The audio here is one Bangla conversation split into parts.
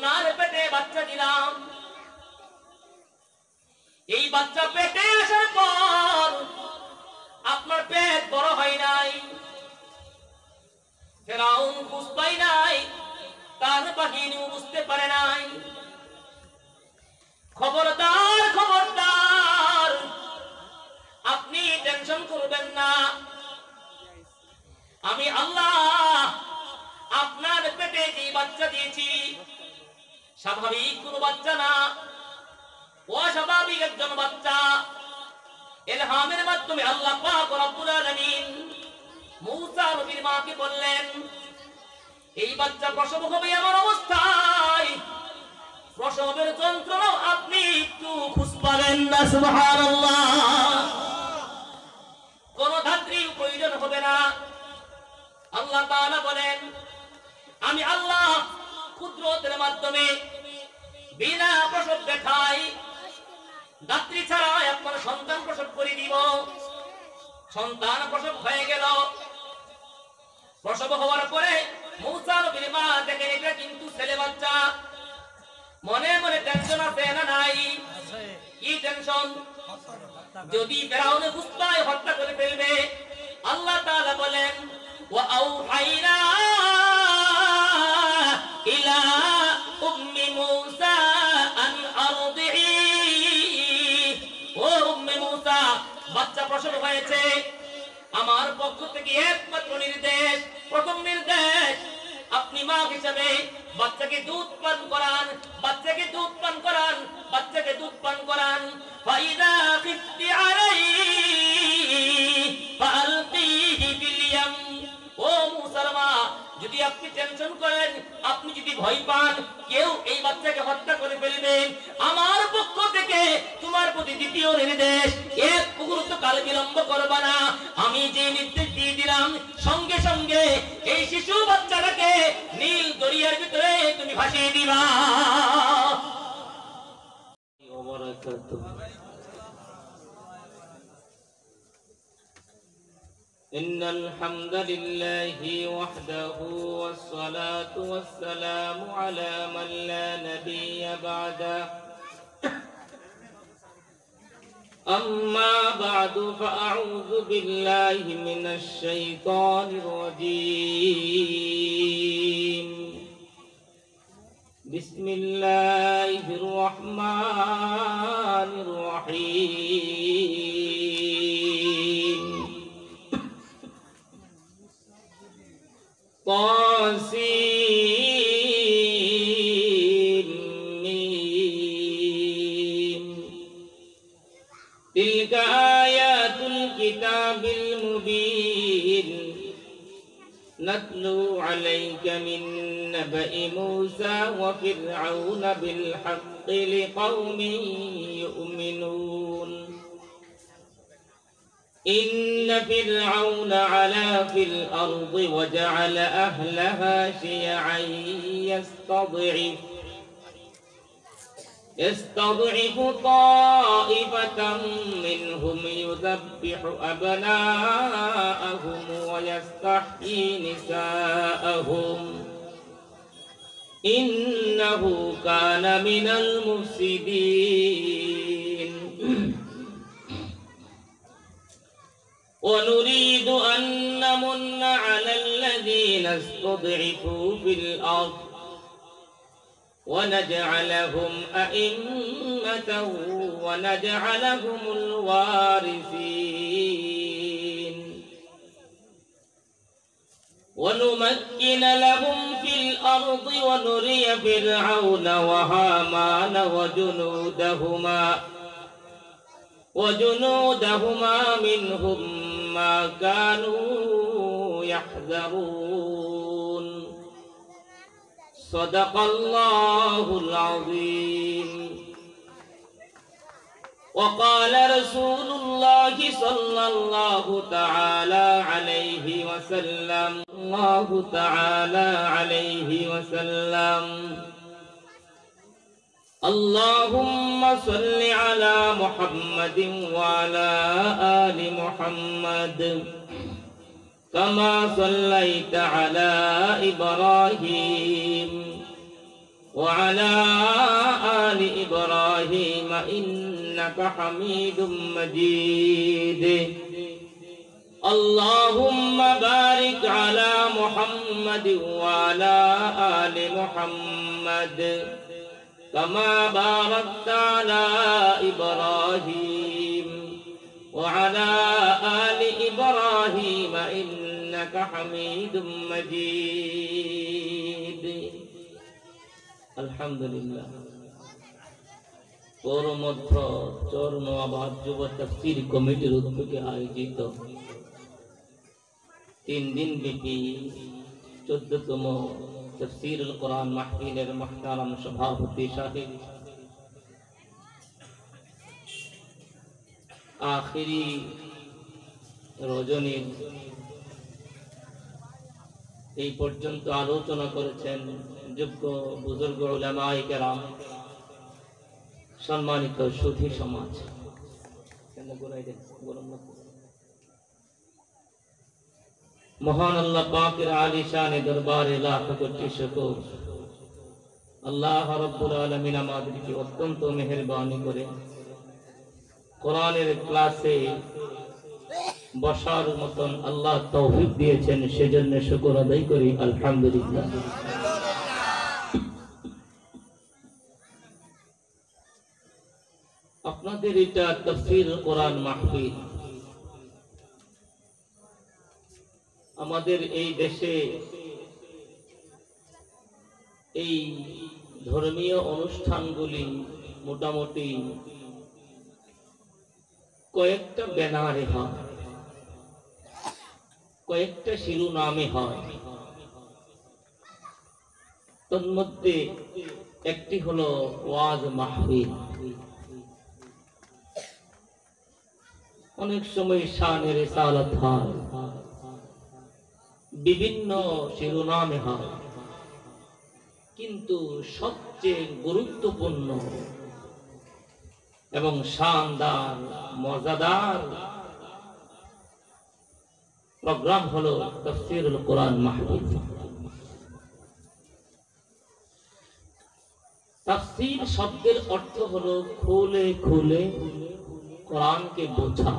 আপনার পেটে বাচ্চা দিলাম, এই বাচ্চা পেটে আসার পর আপনার পেট বড় হয় নাই, ফেরাউন বুঝ পায় নাই, তার বাহিনীও বুঝতে পারে নাই। খবরদার খবরদার, আপনি টেনশন করবেন না, আমি আল্লাহ আপনার পেটে যে বাচ্চা দিয়েছি স্বাভাবিক কোন বাচ্চা না, অস্বাভাবিক একজন বাচ্চা। ইলহামের মাধ্যমে আল্লাহ পাক রব্বুল আলামিন মূসা নবীর মাকে বললেন, এই বাচ্চা প্রসব হবে এমন অবস্থায় প্রসবের যন্ত্রণা আপনি একটু খুঁজ পাবেন না। সুবহানাল্লাহ। কোন ধাত্রী প্রয়োজন হবে না। আল্লাহ তাআলা বলেন, আমি আল্লাহ কুদরতের মাধ্যমে বিনা প্রসব ব্যথায় ধাত্রী ছাড়া আপনার সন্তান প্রসব করে দিব। সন্তান প্রসব হয়ে গেল। প্রসব হওয়ার পরে মূসা নবীর মা দেখেন এটা কিন্তু ছেলে বাচ্চা। মনে মনে টেনশন আছে না নাই? কি টেনশন? যদি ফেরাউন বুঝতায় হত্যা করে ফেলবে। আল্লাহ তাআলা বলেন, ওয়া আউহাইনা ইলা উম্মি মূসা আন আরদিহি, ও উম্মে মূসা, বাচ্চা প্রসব হয়েছে, আমার পক্ষ থেকে একমাত্র নির্দেশ, প্রথম নির্দেশ, আপনি মা হিসেবে বাচ্চাকে দুধ পান করান, বাচ্চাকে দুধ পান করান, বাচ্চাকে দুধ পান করান। ফাইদা খিফতি আলাইহি ফালকিহি ফিল ইয়াম, ও মূসার মা, যদি আপনি টেনশন করেন, আপনি যদি ভয় পান কেউ এই বাচ্চাকে হত্যা করে ফেলবে, আমার পক্ষ থেকে তোমার প্রতি দ্বিতীয় নির্দেশ, এক মুহূর্ত কাল বিলম্ব করবা না। আমি যে নির্দেশ দিয়ে দিলাম সঙ্গে সঙ্গে এই শিশু বাচ্চাটাকে নীল দরিয়ার ভিতরে তুমি ভাসিয়ে দিবা। إن الحمد لله وحده والصلاة والسلام على من لا نبي بعده أما بعد فأعوذ بالله من الشيطان الرجيم بسم الله الرحمن الرحيم طاسين تلك آيات الكتاب المبين نتلو عليك من نبأ موسى وفرعون بالحق لقوم يؤمنون إن فرعون علا في الأرض وجعل أهلها شيعا يستضعف طائفة منهم يذبح أبناءهم ويستحيي نساءهم إنه كان من المفسدين ونريد أن نمن على الذين استضعفوا في الأرض ونجعلهم أئمة ونجعلهم الوارثين ونمكن لهم في الأرض ونري فرعون وهامان وجنودهما منهم ما كانوا يحذرون صدق الله العظيم وقال رسول الله صلى الله تعالى عليه وسلم اللهم صل على محمد وعلى آل محمد كما صليت على إبراهيم وعلى آل إبراهيم إنك حميد مجيد اللهم بارك على محمد وعلى آل محمد كما باركت على إبراهيم وعلى آل إبراهيم إنك حميد مجيد الحمد لله পরমধ্য চর নওয়াবাদ যুব তাফসীর কমিটির উদ্যোগে আয়োজিত 3 দিন ব্যাপী 14তম তাফসীরুল কোরআন মাহফিলের মুহতারাম সভাপতি সাহেব আখিরি রজনীর এই পর্যন্ত আলোচনা করেছেন যোগ্য বুজুর্গ উলামায়ে কেরাম সম্মানিত সুধী সমাজ মহান আল্লাহ পাকের আলিশানে দরবারে লাখ কোটি শুকর আল্লাহ রাব্বুল আলামিন আমাদেরকে অত্যন্ত মেহেরবানি করে কোরআনের ক্লাসে বসার মতন আল্লাহ তৌফিক দিয়েছেন সেজন্য শুকর আদায় করি আলহামদুলিল্লাহ আপনাদের এটা তাফসীর কোরআন মাহফিল আমাদের এই দেশে এই ধর্মীয় অনুষ্ঠানগুলি মোটামুটি কয়েকটা ব্যানারে হয় কয়েকটা শিরোনামে হয় তন্মধ্যে একটি হলো ওয়াজ মাহফিল অনেক সময় শানে রিসালাত হয় বিভিন্ন শিরোনামে হয় কিন্তু সবচেয়ে গুরুত্বপূর্ণ এবং শানদার মজাদার প্রোগ্রাম হলো তাফসীরুল কোরআন মাহফিল তাফসীর শব্দের অর্থ হলো খুলে খুলে কোরআনকে বোঝা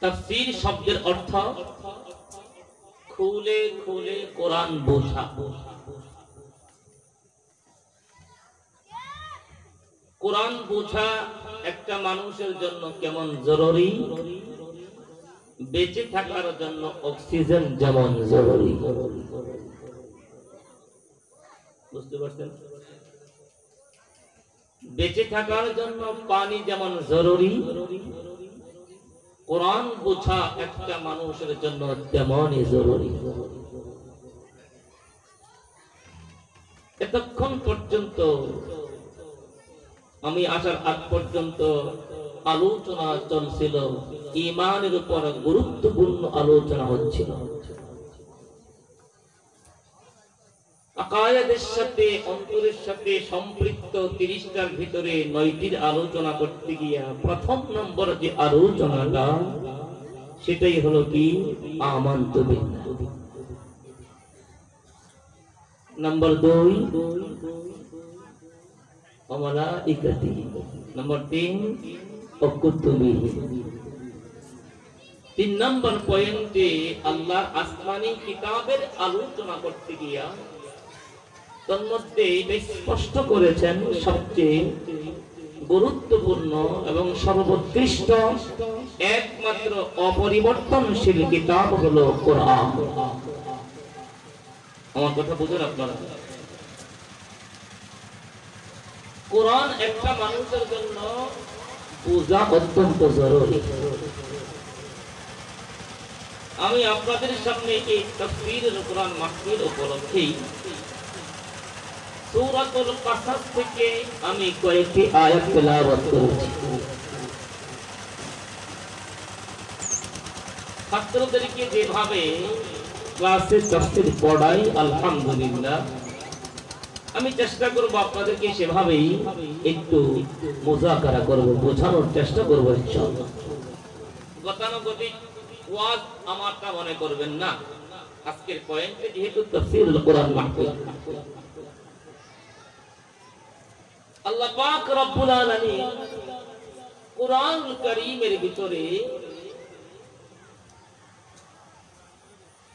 তাফসীর শব্দের অর্থ খুলে খুলে কোরআন বোঝা কোরআন বোঝা একটা মানুষের জন্য কেমন জরুরি বেঁচে থাকার জন্য অক্সিজেন যেমন জরুরি বুঝতে পারছেন বেঁচে থাকার জন্য পানি যেমন জরুরি কোরআন বোঝা একটা মানুষের জন্য তেমনই জরুরি এতক্ষণ পর্যন্ত আমি আসার আগ পর্যন্ত আলোচনা চলছিল ঈমানের উপর গুরুত্বপূর্ণ আলোচনা হচ্ছিল আকায়েদের সাথে অন্তরের সাথে সম্পৃক্ত 30টার ভিতরে 9টির আলোচনা করতে গিয়া প্রথম নম্বর যে আলোচনাটা সেটাই হলো কি আমানতু বিল্লাহ নম্বর 2 ওয়া মালাইকাতিহি নম্বর 3 ওয়া কুতুবিহি 3 নম্বর পয়েন্টে আল্লাহর আসমানি কিতাবের আলোচনা করতে গিয়া তন্মধ্যে এটা স্পষ্ট করেছেন সবচেয়ে গুরুত্বপূর্ণ এবং সর্বোৎকৃষ্ট একমাত্র অপরিবর্তনশীল কিতাব হলো কোরআন আমার কথা বুঝুন আপনারা কোরআন একটা মানুষের জন্য বোঝা অত্যন্ত জরুরি আমি আপনাদের সামনে এই তাফসীরুল কোরআন মাহফিল উপলক্ষে সূরাতুল কাসাস থেকে আমি কয়েকটি আয়াত তেলাওয়াত করেছি ছাত্রদেরকে যেভাবে ক্লাসে তাফসীর পড়াই আলহামদুলিল্লাহ আমি চেষ্টা করব আপনাদেরকে সেভাবেই একটু মুযাকারা করব বোঝানোর চেষ্টা করব ইনশাআল্লাহ গতানুগতিক ওয়াজ আমারটা মনে করবেন না, আজকের পয়েন্টে যেহেতু তাফসীরুল কোরআন মাহফিল, আল্লাহ পাক রব্বুল আলামিন কোরআনুল কারীমের ভিতরে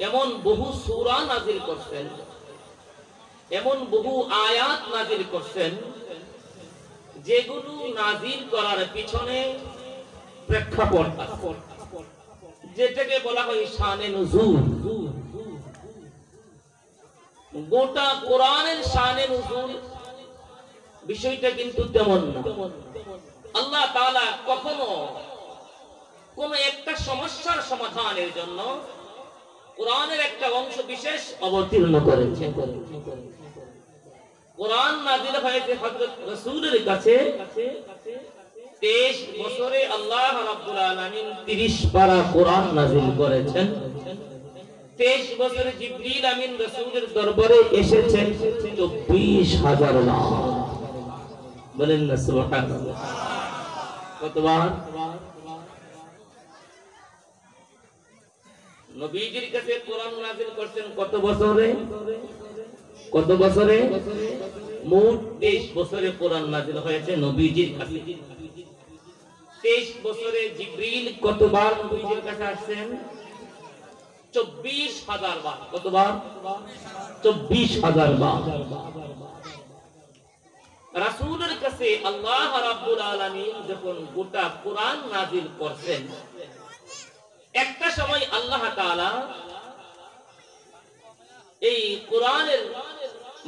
এমন বহু সূরা নাযিল করছেন, এমন বহু আয়াত নাযিল করছেন, যেগুলো নাযিল করার পিছনে প্রেক্ষাপট আছে, যেটাকে বলা হয় শানে নুজুল। গোটা কোরআনের শানে নুজুল বিষয়টা কিন্তু তেমন না। আল্লাহ তাআলা কখনো কোন একটা সমস্যার সমাধানের জন্য কোরআনের একটা অংশ বিশেষ অবতীর্ণ করেছেন। কোরআন নাযিল হয়েছে হযরত রাসূলের কাছে 23 বছরে আল্লাহ রাব্বুল আলামিন 30 পারা কোরআন নাযিল করেছেন। 23 বছরে জিবরিল আমিন রাসূলের দরবারে এসেছেন 24,000 বার। বলেন না সুবহানাল্লাহ। কতবার? নবীজির কাছে কোরআন নাযিল করছেন কত বছরে? কত বছরে? মোট 23 বছরে কোরআন নাযিল হয়েছে নবীজির কাছে। 23 বছরে জিবরিল কতবার নবীজির কাছে আসছেন? 24,000 বার। কতবার? 24,000 বার। রাসূলের কাছে আল্লাহ রাব্বুল আলামিন যখন গোটা কোরআন নাযিল করছেন, একটা সময় আল্লাহ তাআলা এই কোরআনের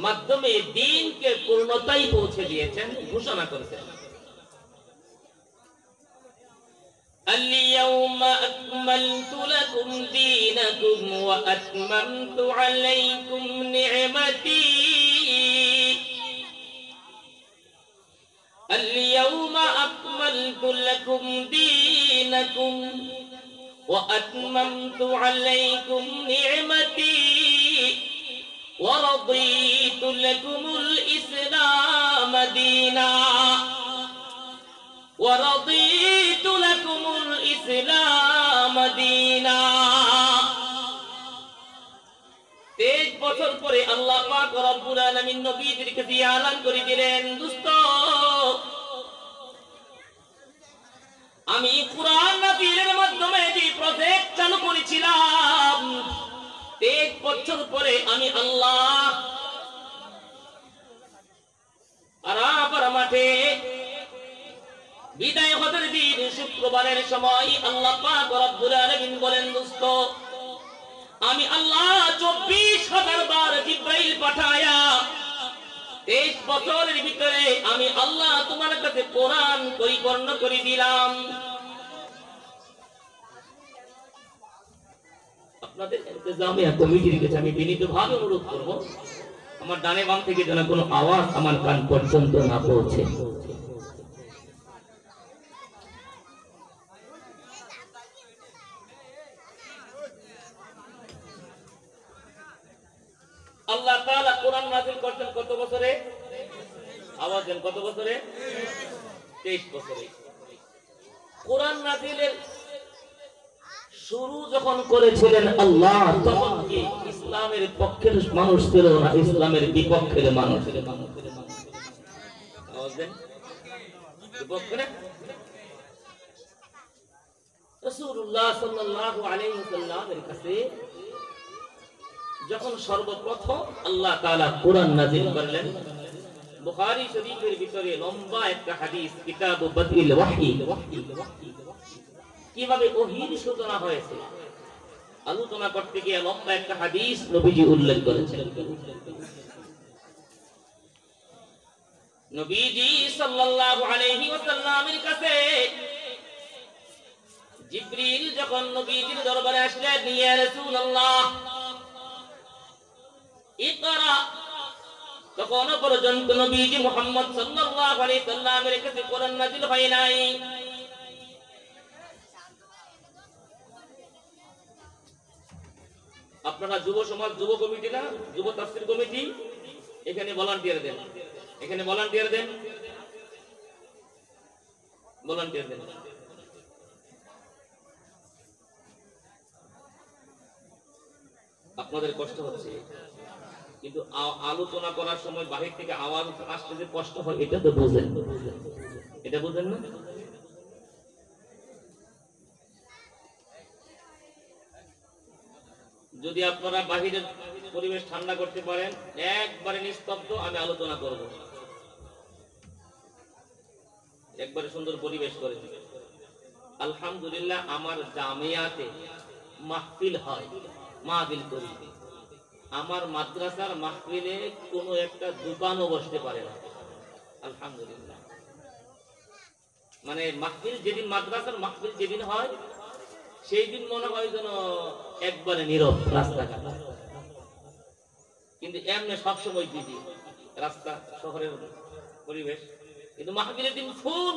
মাধ্যমে দ্বীনকে পূর্ণতায় পৌঁছে দিয়েছেন, ঘোষণা করেছেন اليوم أكملت لكم دينكم وأتممت عليكم نعمتي اليوم أكملت لكم دينكم وأتممت عليكم نعمتي ورضيت لكم الإسلام دينا ورضيت لكم الإسلام دينا 23 বছর পরে আল্লাহ পাক রব্বুল আলামিন নবীজির কাছে এলান করে দিলেন, দোস্ত আমি কুরআন নাযিলের মাধ্যমে যে প্রজেক্ট চালু করেছিলাম 23 বছর পরে আমি আল্লাহ আরাফার মাঠে বিদায় হজের দিন শুক্রবারের সময় আল্লাহ পাক রব্বুল আলামিন বলেন, দোস্ত আমি আল্লাহ 24,000 বার জিবরাইল পাঠায়া 23 বছরের ভিতরে আমি আল্লাহ তোমার কাছে কোরআন পরিপূর্ণ করে দিলাম। আপনাদের ইন্তজামিয়া কমিটির কাছে আমি বিনীতভাবে অনুরোধ করব, আমার ডানে বাম থেকে যেন কোনো আওয়াজ আমার কান পর্যন্ত না পৌঁছে। আল্লাহ তাআলা কোরআন নাযিল করতেন কত বছরে? আওয়াজ দেন, কত বছরে? 23 বছরে। কোরআন নাযিলের শুরু যখন করেছিলেন আল্লাহ, তখন কি ইসলামের পক্ষের মানুষ ছিল না, ইসলামের বিপক্ষের মানুষ? আওয়াজ দেন, বিপক্ষে না? রাসূলুল্লাহ সাল্লাল্লাহু আলাইহি ওয়াসাল্লামের কাছে যখন সর্বপ্রথম আল্লাহ তাআলা কোরআন নাযিল করলেন, বুখারী শরীফের ভিতরে লম্বা একটা হাদিস, কিতাব বাদিল ওয়াহী, কিভাবে ওহীর সূচনা হয়েছে আলোচনা করতে গিয়ে লম্বা একটা হাদিস নবীজি উল্লেখ করেছেন। নবীজি সাল্লাল্লাহু আলাইহি ওয়াসাল্লামের কাছে জিবরিল যখন নবীজির দরবারে আসলেন, ইয়া রাসূলুল্লাহ ইকরা, তখন পর্যন্ত নবীজি মুহাম্মদ সাল্লাল্লাহু আলাইহি সাল্লামের কাছে কোরআন নাযিল হয় নাই। আপনারা যুব সমাজ, যুব কমিটি না, যুব তাফসীর কমিটি, এখানে ভলান্টিয়ার দেন, এখানে ভলান্টিয়ার দেন, ভলান্টিয়ার দেন। আপনাদের কষ্ট হচ্ছে, কিন্তু আলোচনা করার সময় বাহির থেকে আওয়াজ আসতে যে কষ্ট হয় এটা তো বুঝেন, এটা বুঝেন না? যদি আপনারা বাহিরের পরিবেশ ঠান্ডা করতে পারেন, একবারে নিস্তব্ধ আমি আলোচনা করব, একবারে সুন্দর পরিবেশ করে। আলহামদুলিল্লাহ আমার জামিয়াতে মাহফিল হয়, মাহফিল করি। আমার মাদ্রাসার মাহফিলে কোনো একটা দোকানও বসতে পারে না, আলহামদুলিল্লাহ। মানে মাহফিল যেদিন, মাদ্রাসার মাহফিল যেদিন হয় সেই দিন মনে হয় যেন একবারে নীরব রাস্তাঘাট, কিন্তু এমনি সবসময় বিজি রাস্তা, শহরের পরিবেশ, কিন্তু মাহফিলের দিন ফুল,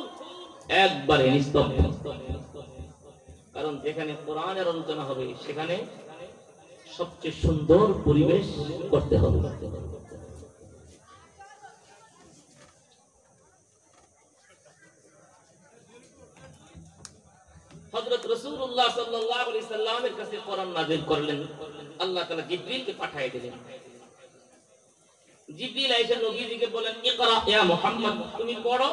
একবারে নিস্তব্ধ। কারণ যেখানে কোরআনের আলোচনা হবে সেখানে সবচেয়ে সুন্দর পরিবেশ করতে হবে। হযরত রাসূলুল্লাহ সাল্লাল্লাহু আলাইহি সাল্লামের কাছে কোরআন নাযিল করলেন, আল্লাহ তাআলা জিবরিলকে পাঠিয়ে দিলেন। জিবরিল আয়েশা নবীজিকে বলেন, ইকরা ইয়া মুহাম্মদ, তুমি পড়ো।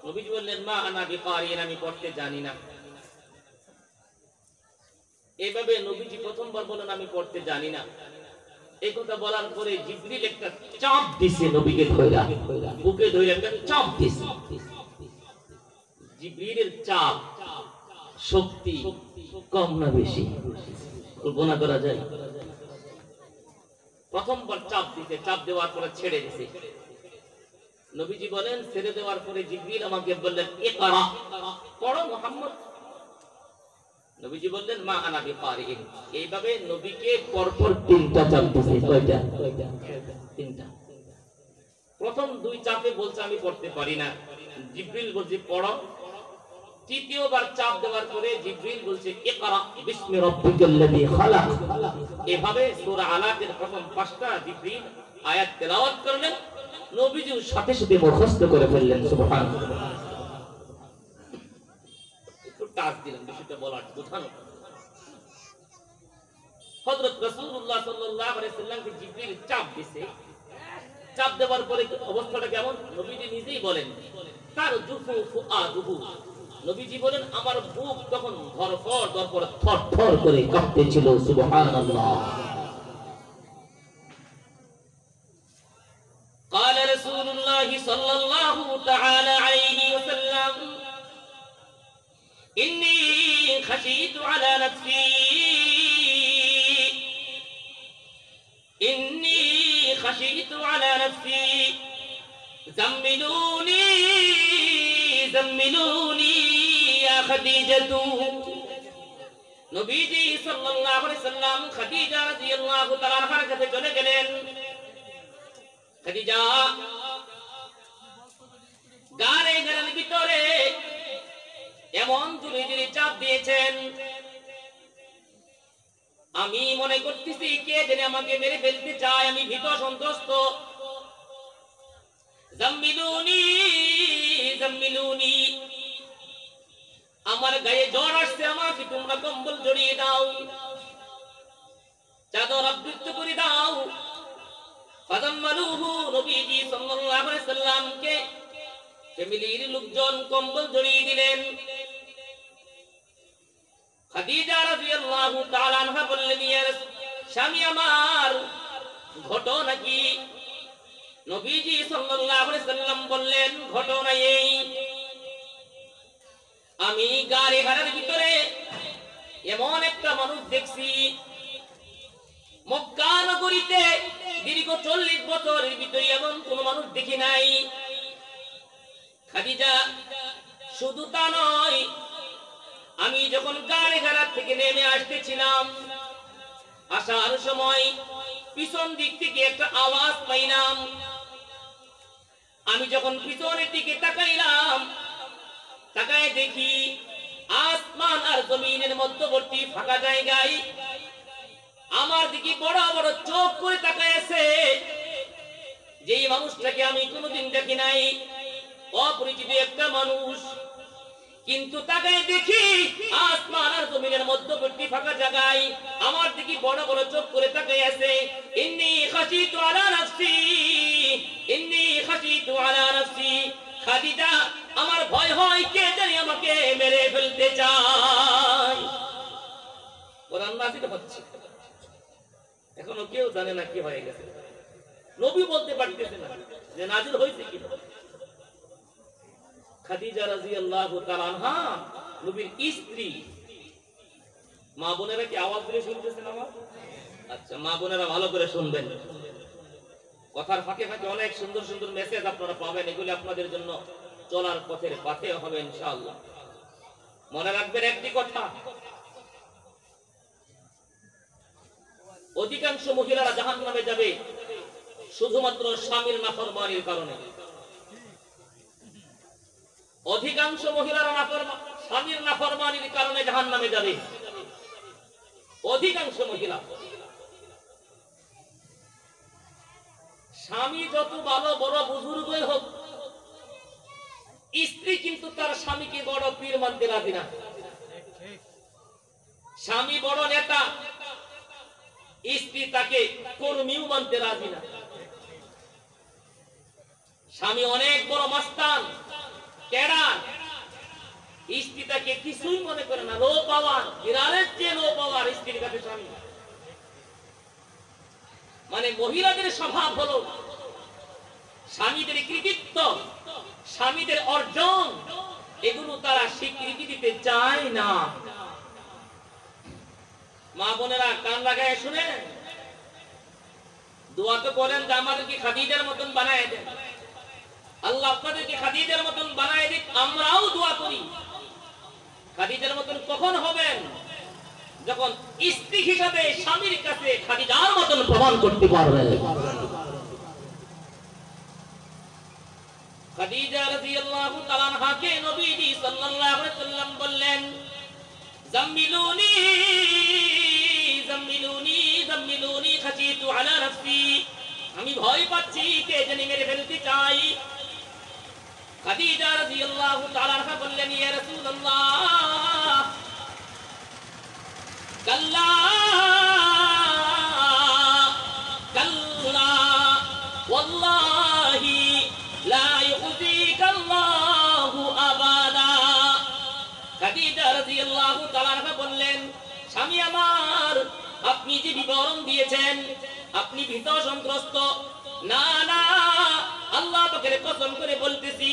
নবীজি বললেন, মা আনা বিকারিন, আমি পড়তে জানি না। এইভাবে নবীজি প্রথমবার বলেন আমি পড়তে জানি না। এই কথা বলার পরে জিবরিল একটা চাপ দিছে নবীকে, ধইরা বুকে ধইরা একটা চাপ দিছে। জিবরিলের চাপ শক্তি কম না বেশি কল্পনা করা যায়? প্রথমবার চাপ দিতে, চাপ দেওয়ার পরে ছেড়ে দিছে। নবীজি বলেন, ছেড়ে দেওয়ার পরে জিবরিল আমাকে বললেন, ইকরা, পড়ো মুহাম্মদ। নবীজি বললেন, মা আনা বিকারিন। এইভাবে নবীকে পরপর তিনটা চাপ দিছে। কয়টা? তিনটা। প্রথম দুই চাপে বলছে আমি পড়তে পারি না, জিবরিল বলছে পড়ো। তৃতীয়বার চাপ দেওয়ার পরে জিবরিল বলছে, ইকরা বিসমি রাব্বিকাল্লাযী খালাক। এভাবে সূরা আলাকের প্রথম 5টা জিবরিল আয়াত তেলাওয়াত করলেন, নবীজি সাথে সাথে মুখস্থ করে ফেললেন। সুবহানাল্লাহ। একটু টাচ দিলেন বিষয়টা বলার বোঝানো। হযরত রাসূলুল্লাহ সাল্লাল্লাহু আলাইহি সাল্লামকে জিবরিল চাপ দিছে। চাপ দেওয়ার পরে অবস্থাটা কেমন নবীজি নিজেই বলেন, তার জুফু ফুআদুহু। নবীজি বলেন, আমার বুক তখন ধরফর ধরফর থরথর করে কাঁপতেছিল। সুবহানাল্লাহ। قال رسول الله صلى الله تعالى عليه وسلم إني خشيت على نفسي إني خشيت على نفسي زملوني زملوني يا خديجة। নবীজি সাল্লাল্লাহু আলাইহি সাল্লাম খাদিজা রাদিয়াল্লাহু তাআলা আনহার কাছে চলে গেলেন। খাদিজা, গারে গারের ভিতরে এমন জোরে জোরে চাপ দিয়েছেন, আমি মনে করতেছি কে জানে আমাকে মেরে ফেলতে চায়, আমি ভীত সন্ত্রস্ত। জাম্মিলুনি জাম্মিলুনি, আমার গায়ে জ্বর আসছে, আমাকে তোমরা কম্বল জড়িয়ে দাও, চাদর আবৃত করে দাও। ফাদাম্মালুহু, নবীজি সাল্লাল্লাহু আলাইহি সাল্লামকে ফ্যামিলির লোকজন কম্বল জড়িয়ে দিলেন। খাদিজা রাদিয়াল্লাহু তাআলা আনহা বললেন, ইয়া স্বামী আমার, ঘটনা কি? নবীজি সাল্লাল্লাহু আলাইহি সাল্লাম বললেন, ঘটনা এই, আমি গাড়ি ঘাড়ের ভিতরে এমন একটা মানুষ দেখছি, মক্কা নগরীতে দীর্ঘ 40 বছরের ভিতরে এমন কোন মানুষ দেখি নাই। খাদিজা, শুধু তা নয়, আমি যখন গাড়ি ঘাড় থেকে নেমে আসতেছিলাম, আসার সময় পিছন দিক থেকে একটা আওয়াজ পাইলাম। আমি যখন পিছনের দিকে তাকাইলাম, তাকায় দেখি আসমান আর জমিনের মধ্যবর্তী ফাঁকা জায়গায় আমার দিকে বড় বড় চোখ করে তাকায় আছে। যেই মানুষটাকে আমি কোনোদিন দেখি নাই, অপরিচিত একটা মানুষ, কিন্তু তাকায় দেখি আসমান আর জমিনের মধ্যবর্তী ফাঁকা জায়গায় আমার দিকে দিকে বড় বড় চোখ করে তাকিয়ে আছে। ইন্নী খাশিতু আলা নাফসি, ইন্নী খাশিতু আলা নাফসি। খাদিজা, আমার ভয় হয় কে জানি আমাকে মেরে ফেলতে চায়। কোরআন নাযিল হচ্ছে, এখনো কেউ জানে না কি হয়ে গেছে। নবী বলতে পারতেছে না যে নাযিল হয়েছে কি। খাদিজা রাদিয়াল্লাহু তাআলা আনহা নবীর স্ত্রী। মা বোনেরা কি আওয়াজ দিয়ে শুনতেছেন আমার? আচ্ছা, মা বোনেরা ভালো করে শুনবেন। কথার ফাঁকে ফাঁকে অনেক সুন্দর সুন্দর মেসেজ আপনারা পাবেন, এগুলি আপনাদের জন্য চলার পথের পাথে হবে ইনশাআল্লাহ। মনে রাখবেন একটি কথা, অধিকাংশ মহিলারা জাহান্নামে যাবে শুধুমাত্র স্বামীর নাফরমানির কারণে। অধিকাংশ মহিলারা স্বামীর নাফরমানির কারণে জাহান্নামে যাবে। অধিকাংশ মহিলা, স্বামী যত ভালো বড় বুজুর্গই হোক, স্ত্রী কিন্তু তার স্বামীকে বড় পীর মানতে রাজি না। স্বামী বড় নেতা, স্ত্রী তাকে কর্মীও মানতে রাজি না। স্বামী অনেক বড় মাস্তান, ক্যাডার, স্ত্রী তাকে কিছুই মনে করে না। লো পাওয়ার, বিড়ালের চেয়ে লো পাওয়ার স্ত্রীর কাছে স্বামী। মানে মহিলাদের স্বভাব হলো স্বামীদের কৃতিত্ব, স্বামীদের অর্জন, এগুলো তারা স্বীকৃতি দিতে চায় না। মা বোনেরা কান লাগায় শুনে দোয়া তো করেন যে আমাদেরকে খাদিজার মতন বানায় দেন, আল্লাহ আপনাদেরকে খাদিজার মতন বানায় দিক। আমরাও দোয়া করি। খাদিজার মতন কখন হবেন? যখন স্ত্রী হিসাবে স্বামীর কাছে খাদিজার মতন প্রমাণ করতে পারবেন। খাদিজা রাদিয়াল্লাহু তাআলা আনহাকে নবীজি সাল্লাল্লাহু আলাইহি ওয়াসাল্লাম বললেন, জাম্মিলুনি জাম্মিলুনি জাম্মিলুনি খাশিতু আলা নাফসি। আমি ভয় পাচ্ছি কে জানি মেরে ফেলতে চাই। খাদিজা রাদিয়াল্লাহু তাআলা আনহা বললেন, ইয়া রাসূলুল্লাহ, কাল্লা কাল্লা ওয়াল্লাহি লা ইউযিকাল্লাহু আবাদা। খাদিজা রাদিয়াল্লাহু তাআলা আনহা বললেন, স্বামী আমার, আপনি যে বিবরণ দিয়েছেন আপনি ভীত সন্ত্রস্ত। না না, আল্লাহ পাকের কসম করে বলতেছি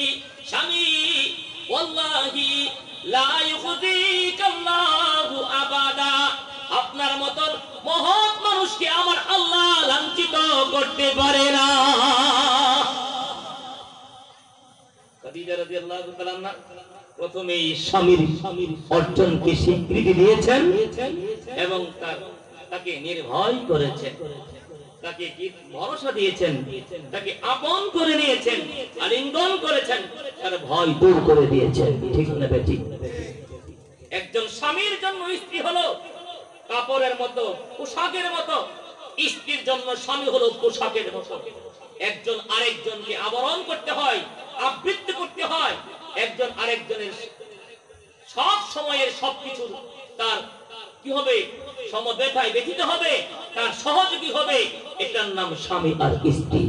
স্বামী, ওয়াল্লাহি লা ইউযিকাল্লাহু আবাদা। আপনার মতন মহৎ মানুষকে আমার আল্লাহ লাঞ্ছিত করতে পারে না। খাদিজা রাদিয়াল্লাহু তাআলা আনহা প্রথমেই স্বামীর অর্জনকে স্বীকৃতি দিয়েছেন এবং তাকে নির্ভয় করেছেন, তাকে কি ভরসা দিয়েছেন, তাকে আপন করে নিয়েছেন, আলিঙ্গন করেছেন, তার ভয় দূর করে দিয়েছেন। ঠিক না বেঠিক? একজন স্বামীর জন্য স্ত্রী হলো কাপড়ের মতো, পোশাকের মতো। স্ত্রীর জন্য স্বামী হলো পোশাকের মতো। একজন আরেকজনকে আবরণ করতে হয়, আবৃত্তি করতে হয়। একজন আরেকজনের সব সময়ের সবকিছু তার কি হবে, সমবেতায় ব্যথিত হবে, তার সহযোগী হবে। এটার নাম স্বামী আর স্ত্রী।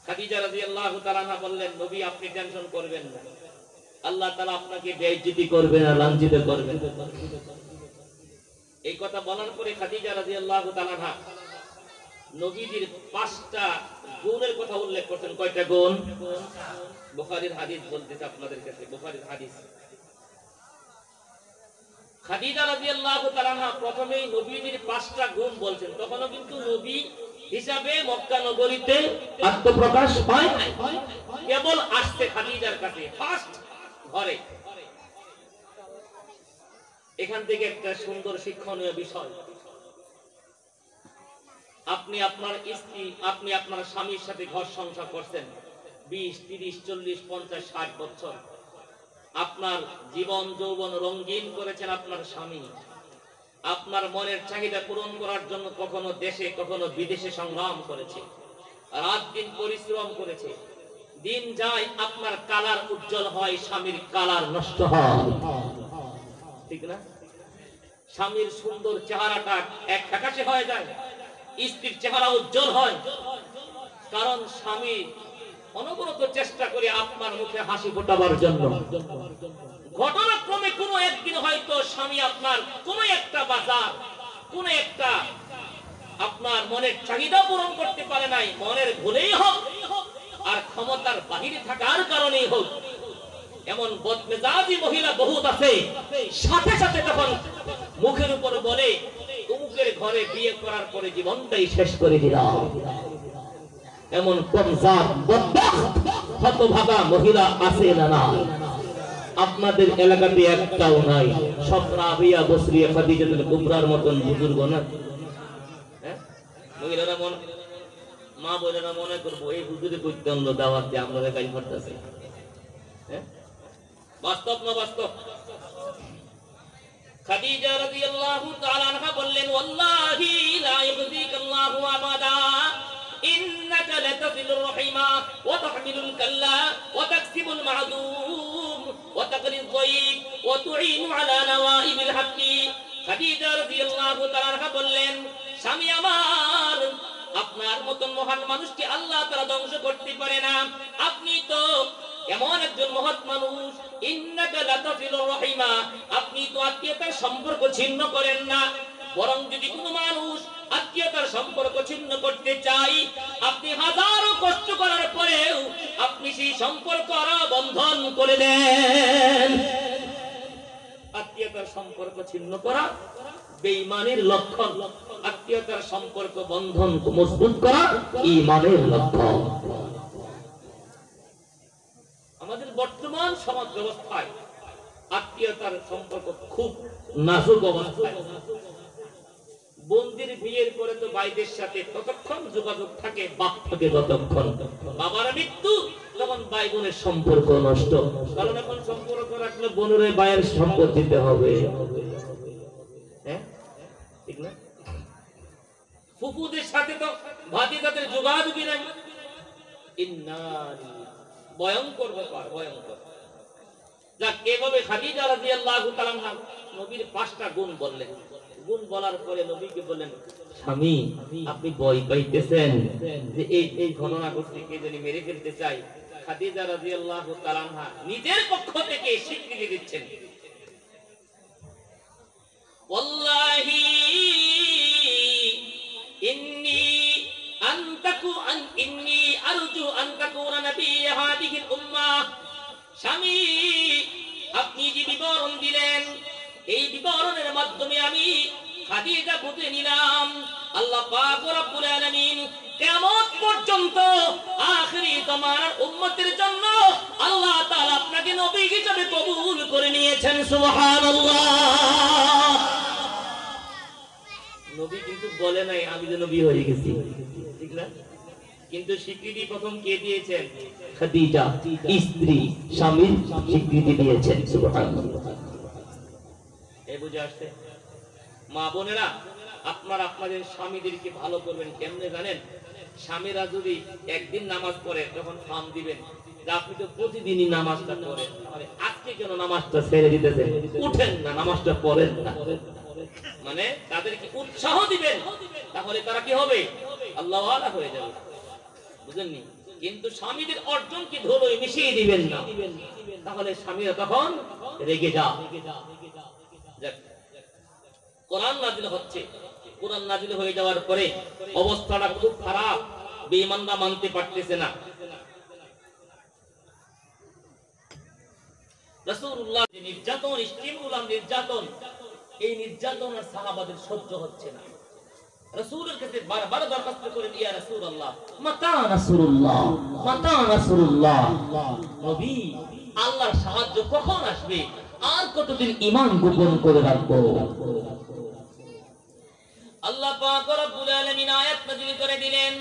খাদিজা রাদিয়াল্লাহু তাআলা আনহা বললেন, নবী আপনি টেনশন করবেন না, আল্লাহ তাআলা আপনাকে বেইজ্জতি করবেন না, লাঞ্ছিত করবেন। এই কথা বলার পরে খাদিজা রাদিয়াল্লাহু তাআলা আনহা নবীজির 5টা গুণের কথা উল্লেখ করছেন। কয়টা গুণ? বুখারীর হাদিস বলতেছে আপনাদের কাছে, বুখারীর হাদিস। খাদিজা রাদিয়াল্লাহু তাআলা আনহা প্রথমেই নবীজির 5টা গুণ বলছেন। তখনও কিন্তু নবী হিসাবে মক্কা নগরীতে আত্মপ্রকাশ পায় নাই, কেবল আসছে খাদিজার কাছে ফার্স্ট ঘরে। এখান থেকে একটা সুন্দর শিক্ষণীয় বিষয়, আপনি আপনার স্ত্রী, আপনি আপনার স্বামীর সাথে ঘর সংসার করছেন 20, 30, 40, 50, 60 বছর। আপনার জীবন যৌবন রঙিন করেছেন আপনার স্বামী। আপনার মনের চাহিদা পূরণ করার জন্য কখনো দেশে কখনো বিদেশে সংগ্রাম করেছে, রাত দিন পরিশ্রম করেছে। দিন যায় আপনার কালার উজ্জ্বল হয়, স্বামীর কালার নষ্ট হয়। ঠিক না? স্বামীর সুন্দর চেহারাটা এক ফ্যাকাশে হয়ে যায়, স্ত্রীর চেহারা উজ্জ্বল হয়, কারণ স্বামী অনবরত চেষ্টা করে আপনার মুখে হাসি ফোটাবার জন্য। ঘটনাক্রমে কোনো একদিন হয়তো স্বামী আপনার কোনো একটা বাজার, কোনো একটা আপনার মনের চাহিদা পূরণ করতে পারে নাই, মনের ভুলেই হোক আর ক্ষমতার বাহিরে থাকার কারণেই হোক, এমন বদমেজাজি মহিলা বহুত আছে, সাথে সাথে তখন মুখের উপর বলে অমুকের ঘরে বিয়ে করার পরে জীবনটাই শেষ করে দিলাম। এমন কমজাত বদবখত হতভাগা মহিলা আছে না? না, আপনাদের এলাকাতে একটাও নাই। সব রাবিয়া বসরিয়া খাদিজাতুল কুবরার মতন বুজুর্গ না। মহিলারা মা বোনেরা মনে করবো এই হুজুরে কইতে আনলো দাওয়াতে, আমরা কাজ করতেছি। বাস্তব না বাস্তব? খাদিজা রাদিয়াল্লাহু তাআলা আনহা বললেন, ওয়াল্লাহি লা ইউযিকাল্লাহু আবাদা ইন্নাকা লাতাসিলুর রাহিমা ওয়া তাহমিলুল কাল্লা ওয়া তাকসিবুল মা'দুম ওয়া তাকরিদ যায়িফ ওয়া তুঈনু আলা নাওয়াইবিল হাক্কি। খাদিজা রাদিয়াল্লাহু তাআলা আনহা বললেন, স্বামী আমার, আপনার মতন মহান মানুষকে আল্লাহ তাআলা ধ্বংস করতে পারে না। আপনি তো এমন একজন মহৎ মানুষ, ইন্নাকা লাতাসিলুর রাহিমা, আপনি তো আত্মীয়তার সম্পর্ক ছিন্ন করেন না, বরং যদি কোনো মানুষ আত্মীয়তার সম্পর্ক ছিন্ন করতে চাই, আপনি হাজারো কষ্ট করার পরেও আপনি সেই সম্পর্ক বন্ধন করে দেন। আত্মীয়তার সম্পর্ক ছিন্ন করা বেঈমানের লক্ষণ, আত্মীয়তার সম্পর্ক বন্ধন মজবুত করা ঈমানের লক্ষণ। আমাদের বর্তমান সমাজ ব্যবস্থায় আত্মীয়তার সম্পর্ক খুব নাজুক অবস্থায়। বোনদের বিয়ের পরে তো ভাইদের সাথে ততক্ষণ যোগাযোগ থাকে, বাপ থাকে ততক্ষণ, বাবার মৃত্যু তখন ভাই বোনের সম্পর্ক নষ্ট। কারণ এখন সম্পর্ক রাখলে বোনের ভাইয়ের সম্পদ দিতে হবে, ঠিক না? ফুফুদের সাথে তো ভাতিজাদের যোগাযোগই নাই। ভয়ঙ্কর ব্যাপার, ভয়ঙ্কর। যাক, এভাবে খাদিজা রাদিয়াল্লাহু তাআলা আনহা নবীর 5টা গুণ বললেন। গুণ বলার পরে নবীকে বললেন, স্বামী আপনি ভয় পাইতেছেন যে এই ঘটনা ঘটছে, কে জানি মেরে ফেলতে চাই। খাদিজা রাদিয়াল্লাহু তাআলা আনহা নিজের পক্ষ থেকে স্বীকৃতি দিচ্ছেন, ওয়াল্লাহি ইন্নী আরজু আন তাকুনা নাবিয়্যা হাদিহিল উম্মাহ। স্বামী, আপনি যে বিবরণ দিলেন, এই বিবরণের মাধ্যমে আমি খাদিজা বুঝে নিলাম আল্লাহ পাক রব্বুল আলামিন কিয়ামত পর্যন্ত আখিরি জামানার উম্মতের জন্য আল্লাহ তাআলা আপনাকে নবী হিসেবে কবুল করে নিয়েছেন। সুবহানাল্লাহ। নবী কিন্তু বলে নাই আমি যে নবী হয়ে গেছি, ঠিক না? কিন্তু স্বীকৃতি প্রথম কে দিয়েছেন? খাদিজা, স্ত্রী স্বামীর স্বীকৃতি দিয়েছেন। সুবহানাল্লাহ। এই বুঝে আসছে? মা বোনেরা, আপনারা আপনাদের স্বামীদেরকে ভালো করবেন কেমনে জানেন? স্বামীরা যদি একদিন নামাজ পড়ে তখন ফার্ম দিবেন যে আপনি তো প্রতিদিনই নামাজটা পড়েন, তাহলে আজকে কেন নামাজটা ছেড়ে দিতেছেন, উঠেন না, নামাজটা পড়েন না। মানে তাদেরকে উৎসাহ দিবেন, তাহলে তারা কি হবে? আল্লাহওয়ালা হয়ে যাবে, বুঝেননি? কিন্তু স্বামীদের অর্জনকে ধুলোয় মিশিয়ে দিবেন না, তাহলে স্বামীরা তখন রেগে যায়। কোরআন নাজিল হচ্ছে, কোরআন নাজিল হয়ে যাওয়ার পরে অবস্থাটা খুব খারাপ, বেঈমানরা মানতে পারতেছে না। রাসূলুল্লাহ যে নির্যাতন, ইস্তিমুলাম নির্যাতন, এই নির্যাতন আর সাহাবাদের সহ্য হচ্ছে না। রাসূলের কাছে বারবার দরখাস্ত করেন, ইয়া রাসূলুল্লাহ মাতা নাসরুল্লাহ, মাতা নাসরুল্লাহ, নবী আল্লাহর সাহায্য কখন আসবে, আর কতদিন ঈমান গোপন করে রাখবো? আল্লাহ পাক রব্বুল আলামিন আয়াত নাযিল করে দিলেন,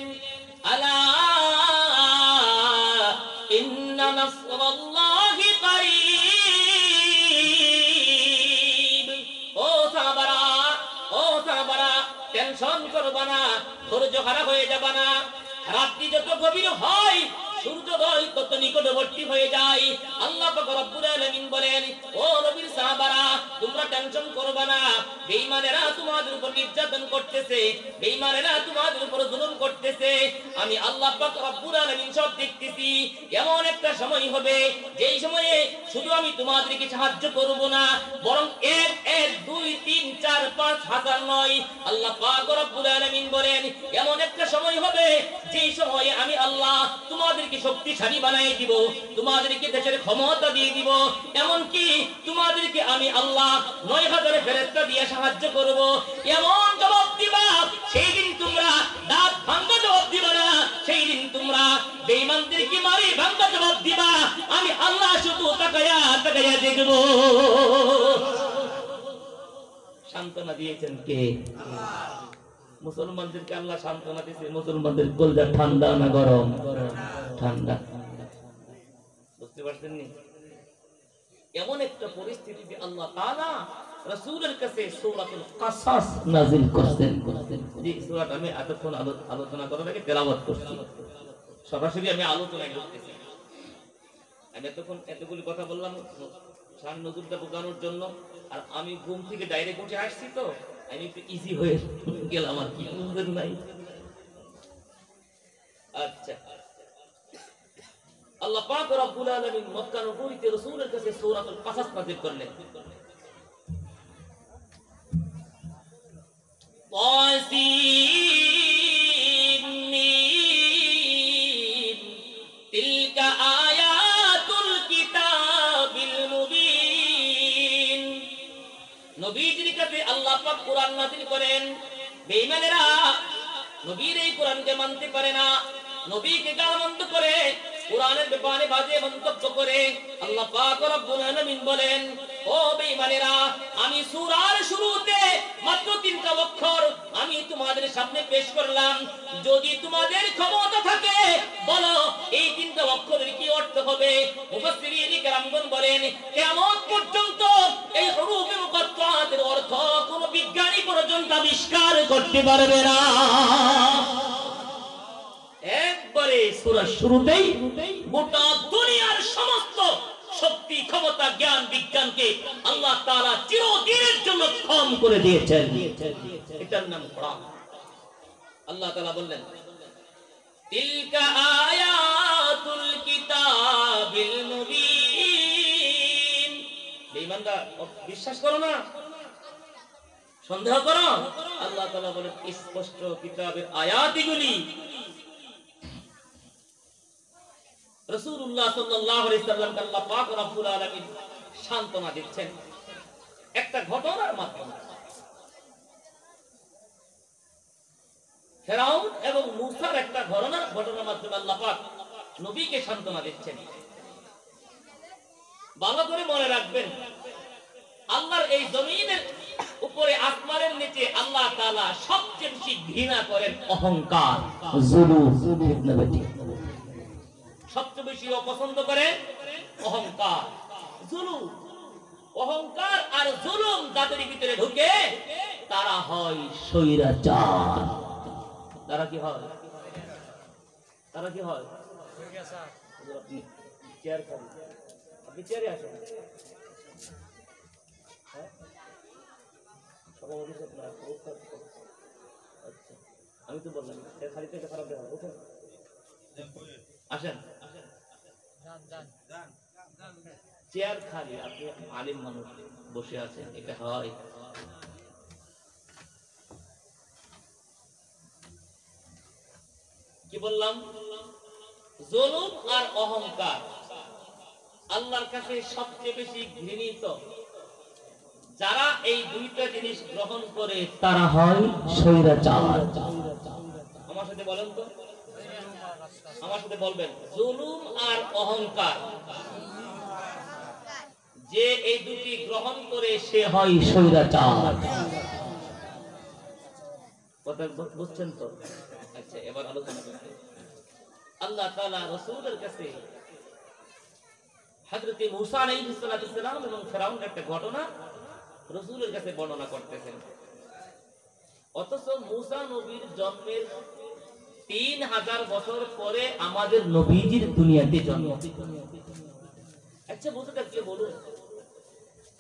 আলা ইন্না নাসরাল্লাহি কারীব। ও সাহাবারা, টেনশন করবা না, ধৈর্য হারা হয়ে যাবা না। রাত্রি যত গভীর হয় সূর্যোদয় তত নিকটবর্তী হয়ে যায়। আল্লাহ পাক রব্বুল আলামিন বলেন, ও নবীর সাহাবারা, তোমরা টেনশন করবে না। বেঈমানেরা তোমাদের উপর নির্যাতন করতেছে, বেঈমানেরা তোমাদের উপর জুলুম করতেছে, আমি আল্লাহ পাক রব্বুল আলামিন সব দেখতেছি। এমন একটা সময় হবে যেই সময়ে শুধু আমি তোমাদেরকে সাহায্য করব না, বরং 1 1 2 3 4 5 হাজার নয়, আল্লাহ পাক রব্বুল আলামিন বলেন এমন একটা সময় হবে যেই সময়ে আমি আল্লাহ তোমাদেরকে শক্তিশালী বানিয়ে দিব, তোমাদেরকে দেশের ক্ষমতা দিয়ে দিব, এমন কি তোমাদেরকে আমি আল্লাহ 9000 ফেরেশতা দিয়ে সাহায্য করব। এমন জবাব দিবা, সেই দিন তোমরা দাঁত ভাঙা জবাব দিবা না, সেই দিন তোমরা বেঈমানদেরকে মারি ভাঙা জবাব দিবা। আমি আল্লাহ শুধু তাকায়া তাকায়া দেখব। সান্ত্বনা দিয়েছেন কে? মুসলমানদেরকে আল্লাহ সান্ত্বনা দিয়েছে। মুসলমানদের কলজা ঠান্ডা না গরম? ঠান্ডা। বুঝতে পারছেন নি? এমন একটা পরিস্থিতিতে আল্লাহ তাআলা রাসূলের কাছে সূরাতুল কাসাস নাযিল করেছেন। এই সূরাটা আমি এতক্ষণ আলোচনা করার আগে তেলাওয়াত করছি, সরাসরি আমি আলোচনায় করতেছি। আমি এতক্ষণ এতগুলি কথা বললাম শান নজরুলটা বোঝানোর জন্য, আর আমি ঘুম থেকে ডাইরেক্ট উঠে আসছি, তো আমি একটু ইজি হয়ে গেলাম আর কি, বুঝলেন নাই? আচ্ছা, আল্লাহ পাক রব্বুল আলামিন মক্কা নগরীতে রাসূলের কাছে সূরাতুল কাসাস নাযিল করলেন। তাসিম মিম তিলকা আয়াতুল কিতাবিল মুবিন। নবীজির কাছে আল্লাহ পাক কোরআন নাযিল করেন। বেঈমানেরা নবীর এই কোরআনকে মানতে পারে না, নবীকে গালমন্দ করে, কোরআনের ব্যাপারে বাজে মন্তব্য করে। আল্লাহ পাক রব্বুল আলামিন বলেন, ও বেঈমানেরা, আমি সূরার শুরুতে মাত্র 3টা অক্ষর আমি তোমাদের সামনে পেশ করলাম। যদি তোমাদের ক্ষমতা থাকে বলো এই 3টা অক্ষরের কি অর্থ হবে। মুফাসসিরিন কেরামগণ বলেন, কিয়ামত পর্যন্ত এই হুরুফে মুকাত্তাতের অর্থ কোন বিজ্ঞানী পর্যন্ত আবিষ্কার করতে পারবে না। একবারে সূরার শুরুতেই গোটা দুনিয়ার সমস্ত শক্তি, ক্ষমতা, জ্ঞান, বিজ্ঞানকে আল্লাহ তাআলা চিরদিনের জন্য ক্ষম করে দিয়েছেন। এটার নাম কোরআন। আল্লাহ তাআলা বললেন, তিলকা আয়াতুল কিতাবিল মুবিন। বেঈমানরা বিশ্বাস করো না, সন্দেহ করো? আল্লাহ তাআলা বলেন স্পষ্ট কিতাবের আয়াতগুলি। রাসূলুল্লাহ সাল্লাল্লাহু আলাইহি সাল্লামকে আল্লাহ পাক রব্বুল আলামিন সান্ত্বনা দিচ্ছেন একটা ঘটনার মাধ্যমে। ফেরাউন এবং মূসার একটা ঘটনার মাধ্যমে আল্লাহ পাক নবীকে সান্ত্বনা দিচ্ছেন। ভালো করে মনে রাখবেন, আল্লাহর এই জমিনের উপরে, আসমানের নিচে আল্লাহ তাআলা সবচেয়ে বেশি ঘৃণা করেন অহংকার, জুলুম। সবচেয়ে বেশি অপছন্দ করে অহংকার, জুলুম। অহংকার আর জুলুম যাদের ভিতরে ঢুকে তারা হয় স্বৈরাচার। তারা কি হয়? তারা কি হয়? আপনি চেয়ার খান, আপনি চেয়ারে আসেন। আচ্ছা, আমি তো বললাম খালি থেকে খারাপ দেখা বুঝছেন। আসেন, চেয়ার খালি, আপনি আলিম মানুষ বসে আছেন, এটা হয়? কি বললাম? জুলুম আর অহংকার আল্লাহর কাছে সবচেয়ে বেশি ঘৃণিত। যারা এই দুইটা জিনিস গ্রহণ করে তারা হয় স্বৈরাচার। আমার সাথে বলেন তো, আমার সাথে বলবেন, জুলুম আর অহংকার যে এই দুটি গ্রহণ করে সে হয় স্বৈরাচার। কথা বুঝছেন তো? আচ্ছা, এবার আলোচনা করতে আল্লাহ তাআলা রাসূলের কাছে হযরত মূসা আলাইহিস সালাম এবং ফেরাউনের একটা ঘটনা রাসূলের কাছে বর্ণনা করতেছেন। অথচ মূসা নবীর জন্মের 3000 বছর পরে আমাদের নবীজির দুনিয়াতে জন্ম। আচ্ছা বুঝতে পারছি, বলুন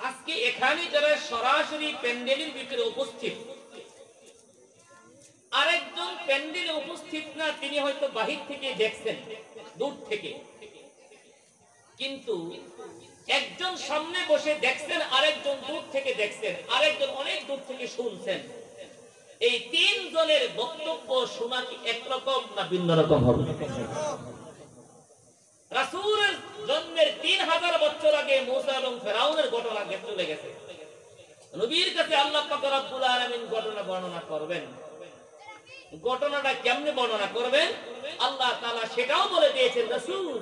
আজকে এখানে যারা সরাসরি প্যান্ডেলের ভিতরে উপস্থিত, আরেকজন প্যান্ডেলে উপস্থিত না, তিনি হয়তো বাহির থেকে দেখছেন, দূর থেকে, কিন্তু একজন সামনে বসে দেখছেন, আরেকজন দূর থেকে দেখছেন, আরেকজন অনেক দূর থেকে শুনছেন। এই 3 জনের বক্তব্য শোনা কি একরকম না ভিন্ন রকম হবে? রাসূলের জন্মের 3000 বছর আগে মূসা এবং ফেরাউনের ঘটনা চলে গেছে। নবীর কাছে আল্লাহ পাক রব্বুল আলামিন ঘটনা বর্ণনা করবেন। ঘটনাটা কেমনে বর্ণনা করবেন আল্লাহ তাআলা সেটাও বলে দিয়েছেন, রাসূল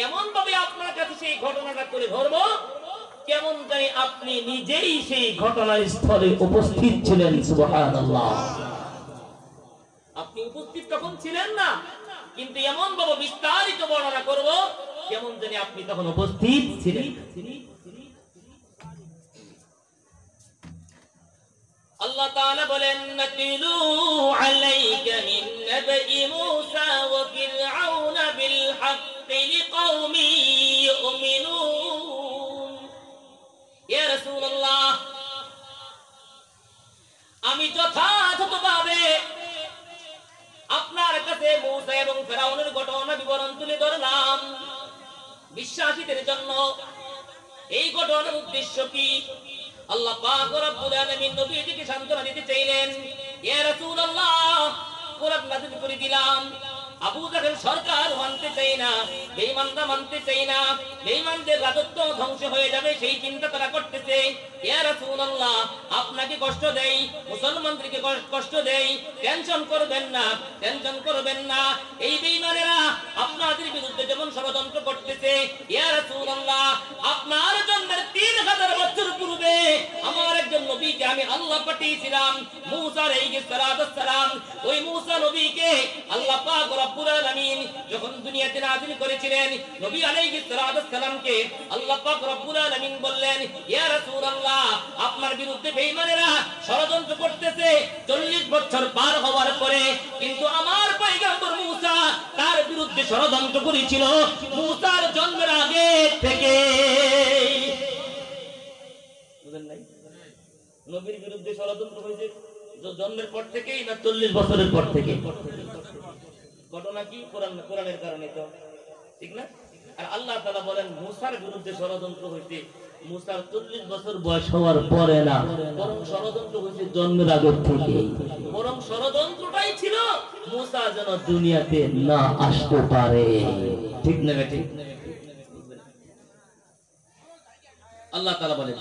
এমন ভাবে আপনার কাছে সেই ঘটনাটা করে ধরবো কেমন জানি আপনি নিজেই সেই ঘটনার স্থলে উপস্থিত ছিলেন। সুবহানাল্লাহ, আপনি উপস্থিত তখন ছিলেন না, কিন্তু এমন ভাবে বিস্তারিত বর্ণনা করব কেমন জানি আপনি তখন উপস্থিত ছিলেন। আল্লাহ তাআলা বলেন, নাতিলু আলাইকা মিন নাবাই মূসা ওয়া ফিরআউনা বিল হাক্কি লিকাওমি ইউমিনুন। ইয়া রাসূলুল্লাহ, আমি যথাযথভাবে আপনার কাছে মূসা এবং ফেরাউনের ঘটনা বিবরণ তুলে ধরলাম বিশ্বাসীদের জন্য। এই ঘটনার উদ্দেশ্য কি? আল্লাহ পাক রব্বুল আলামিন নবীজিকে সান্ত্বনা দিতে চাইলেন। ইয়া রাসূলুল্লাহ, কোরআন নাযিল করে দিলাম, আবু জাহেল সরকার মানতে চাই না, বেঈমানরা মানতে চাই না, বেঈমানদের রাজত্ব ধ্বংস হয়ে যাবে সেই চিন্তা তারা করতেছে। ইয়া রাসূলুল্লাহ, আপনাকে কষ্ট দেই, মুসলমানদেরকে কষ্ট দেই, টেনশন করবেন না, টেনশন করবেন না। এই বেঈমানেরা আপনাদের বিরুদ্ধে যেমন ষড়যন্ত্র করতেছে, ইয়া রাসূলুল্লাহ, আপনার জন্মের 3000 বছর পূর্বে আমার একজন নবীকে আমি আল্লাহ পাঠিয়েছিলাম, মূসা আলাইহিস সালাম। ওই মূসা নবীকে আল্লাহ পাক রব্বুল আলামিন যখন দুনিয়াতে নাযিল করেছিলেন, নবী আলাইহিস সালামকে আল্লাহ পাক রব্বুল আলামিন বললেন, ইয়া রাসূলুল্লাহ, আপনার বিরুদ্ধে বেঈমানেরা ষড়যন্ত্র করতেছে 40 বছর পার হওয়ার পরে, কিন্তু আমার পয়গম্বর মূসা তার বিরুদ্ধে ষড়যন্ত্র করেছিল মূসার জন্মের আগে থেকে। বুঝেন নাই? নবীর বিরুদ্ধে ষড়যন্ত্র হয়েছে জন্মের পর থেকেই না 40 বছরের পর থেকে? ঘটনা কি? কোরআনের কারণে তো, ঠিক না? আর আল্লাহ তাআলা বলেন মূসার বিরুদ্ধে ষড়যন্ত্র হয়েছে মূসার 40 বছর বয়স হওয়ার পরে না, বরং ষড়যন্ত্র হয়েছে জন্মের আগে থেকে। বরং ষড়যন্ত্রটাই ছিল মূসা যেন দুনিয়াতে না আসতে পারে, ঠিক না? ঠিক। আল্লাহ তাআলা বলেন,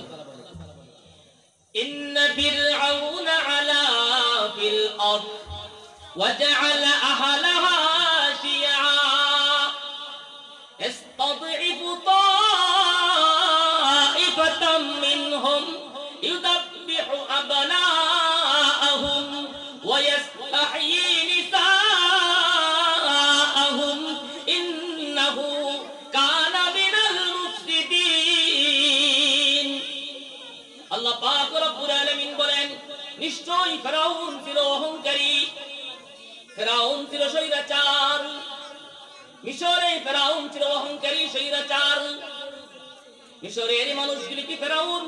ইন্না ফিরআউনা আলা ফিল আরদ وجعل أهلها شيعا يستضعف طائفة منهم يذبح أبناءهم ويستحيي نساءهم إنه كان من المفسدين। الله পাক রব্বুল আলামিন বলেন, নিশ্চয়ই ফেরাউন ছিল অহংকারী, ফেরাউন ছিল স্বৈরাচার। মিশরে ফেরাউন ছিল অহংকারী, স্বৈরাচার। মিশরের মানুষগুলিকে ফেরাউন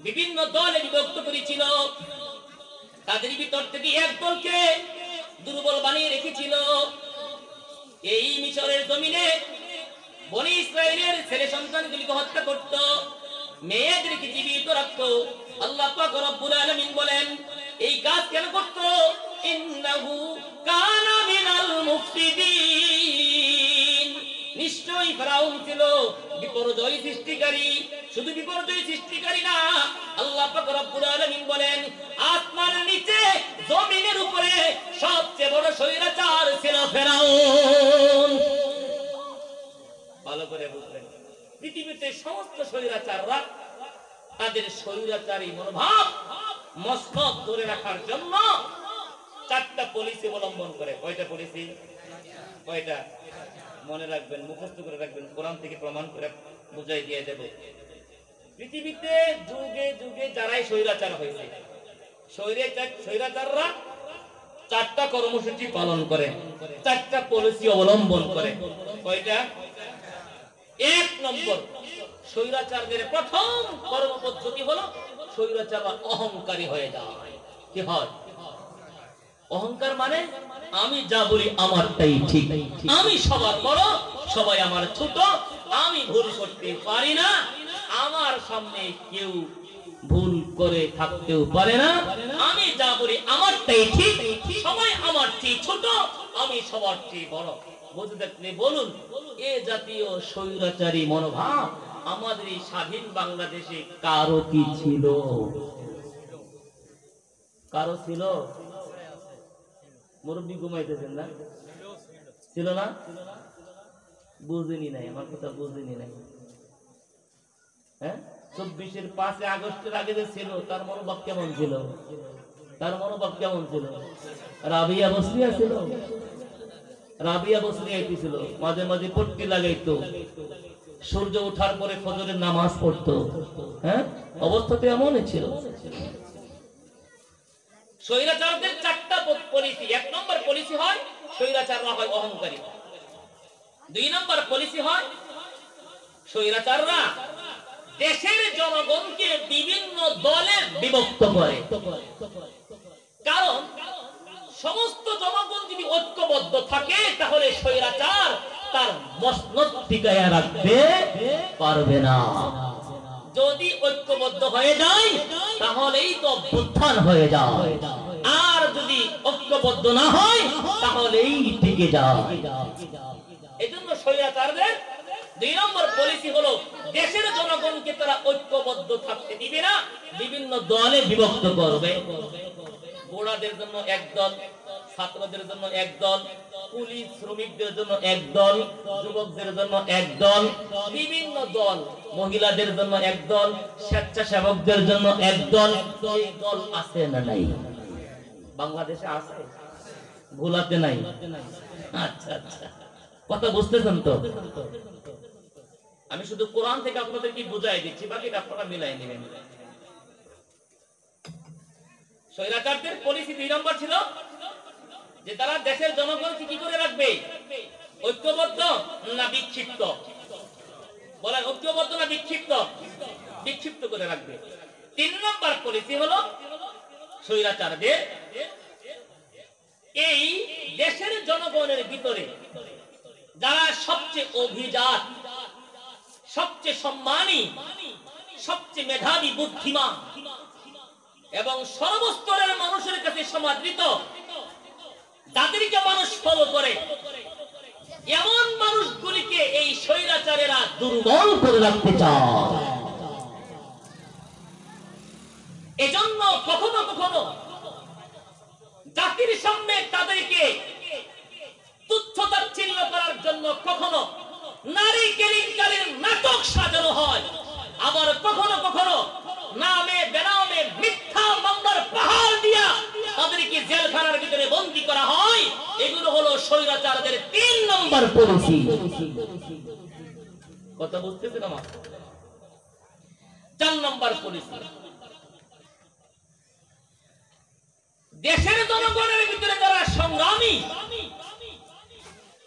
বিভিন্ন দলে বিভক্ত করেছিল। তাদের ভিতর থেকে এক দলকে দুর্বল বানিয়ে রেখেছিল। এই মিশরের জমিনে বনি ইসরায়েলের ছেলে সন্তানগুলিকে হত্যা করত, মেয়েদেরকে জীবিত রাখত। আল্লাহ পাক রব্বুল আলামিন বলেন, এই কাজ কেন করত? ইন্নাহু কানা মিনাল মুফসিদিন। নিশ্চয়ই ফেরাউন ছিল বিপর্যয় সৃষ্টিকারী। শুধু বিপর্যয় সৃষ্টিকারী না, আল্লাহ পাক রব্বুল আলামিন বলেন, আসমানের নিচে জমিনের উপরে সবচেয়ে বড় স্বৈরাচার ছিল ফেরাউন। ভালো করে বুঝলেন, পৃথিবীতে সমস্ত স্বৈরাচাররা তাদের স্বৈরাচারী মনোভাব মসনদ ধরে রাখার জন্য 4টা পলিসি অবলম্বন করে। কয়টা পলিসি? কয়টা? মনে রাখবেন, মুখস্থ করে রাখবেন, কোরআন থেকে প্রমাণ করে বুঝাই দিয়ে দেব। পৃথিবীতে যুগে যুগে যারাই স্বৈরাচার হয়েছে, স্বৈরাচাররা চারটা কর্মসূচি পালন করে, চারটা পলিসি অবলম্বন করে। কয়টা? এক নম্বর, স্বৈরাচারদের প্রথম কর্মপদ্ধতি হলো স্বৈরাচাররা অহংকারী হয়ে যায়। কি হয়? অহংকার মানে আমি যা বলি আমারটাই ঠিক, আমি সবার বড়, সবাই আমার ছোট, আমি ভুল করতে পারি না, আমার সামনে কেউ ভুল করে থাকতেও পারে না, আমি যা বলি আমারটাই ঠিক, সবাই আমার চেয়ে ছোট, আমি সবার চেয়ে বড়। বুঝে দেখলে বলুন, এ জাতীয় স্বৈরাচারী মনোভাব আমাদের এই স্বাধীন বাংলাদেশে কারো কি ছিল? কারো ছিল? মুরব্বী ঘুমাইতেছেন না? ছিল না? বুঝেনি নাই, আমার কথা বুঝেনি নাই। হ্যাঁ, 24-এর 5 আগস্টের আগে যে ছিল তার মনোভাব কেমন ছিল? তার মনোভাব কেমন ছিল? রাবিয়া বসরিয়া ছিল, রাবিয়া বসরিয়া ছিল, মাঝে মাঝে পট্টি লাগাইতো, সূর্য ওঠার পরে ফজরের নামাজ পড়তো। হ্যাঁ, অবস্থাতে এমনই ছিল। স্বৈরাচারদের চারটা পলিসি। এক নম্বর পলিসি হয় স্বৈরাচাররা হয় অহংকারী। দুই নম্বর পলিসি হয় স্বৈরাচাররা দেশের জনগণকে বিভিন্ন দলে বিভক্ত করে। কারণ সমস্ত জনগণ যদি ঐক্যবদ্ধ থাকে তাহলে স্বৈরাচার তার মসনদ টিকায়া রাখতে পারবে না। যদি ঐক্যবদ্ধ হয়ে যায় তাহলেই তো অভ্যুত্থান হয়ে যায়, আর যদি ঐক্যবদ্ধ না হয় তাহলেই টিকে যায়। এজন্য স্বৈরাচারদের দুই নম্বর পলিসি হলো দেশের জনগণকে তারা ঐক্যবদ্ধ থাকতে দিবে না, বিভিন্ন দলে বিভক্ত করবে। গোড়াদের জন্য এক দল, ছাত্রদের জন্য এক দল, পুলিশ শ্রমিকদের জন্য এক দল, যুবকদের জন্য এক দল, বিভিন্ন দল, মহিলাদের জন্য এক দল, স্বেচ্ছাসেবকদের জন্য এক দল। এই দল আছে না নাই? বাংলাদেশে আছে, ভুলাতে নাই। আচ্ছা আচ্ছা, কথা বুঝতেছেন তো? আমি শুধু কোরআন থেকে আপনাদের কি বুঝাই দিচ্ছি, বাকিটা আপনারা মিলাই নেবেন। স্বৈরাচারদের পলিসি 2 নম্বর ছিল যে তারা দেশের জনগণকে কি করে রাখবে? ঐক্যবদ্ধ না বিক্ষিপ্ত? বলেন, ঐক্যবদ্ধ না বিক্ষিপ্ত? বিক্ষিপ্ত করে রাখবে। 3 নম্বর পলিসি হলো স্বৈরাচারদের এই দেশের জনগণের ভিতরে যারা সবচেয়ে অভিজাত, সবচেয়ে সম্মানী, সবচেয়ে মেধাবী, বুদ্ধিমান এবং সর্বস্তরের মানুষের কাছে সমাদৃত, যাদেরকে মানুষ ফলো করে, এমন মানুষগুলিকে এই স্বৈরাচারেরা দুর্বল করে রাখতে চায়। এজন্য কখনো কখনো জাতির সামনে তাদেরকে তুচ্ছ-তাচ্ছিল্য করার জন্য কখনো নারী কেলেঙ্কারির নাটক সাজানো হয়, আবার কখনো কখনো নামে বেনামে মিথ্যা মামলার পাহাড় দিয়া তাদেরকে জেলখানার ভিতরে বন্দী করা হয়। এগুলো হলো স্বৈরাচারদের 3 নম্বর পলিসি। কথা বুঝতেছেন আমার? 4 নম্বর পলিসি, দেশের জনগণের ভিতরে যারা সংগ্রামী,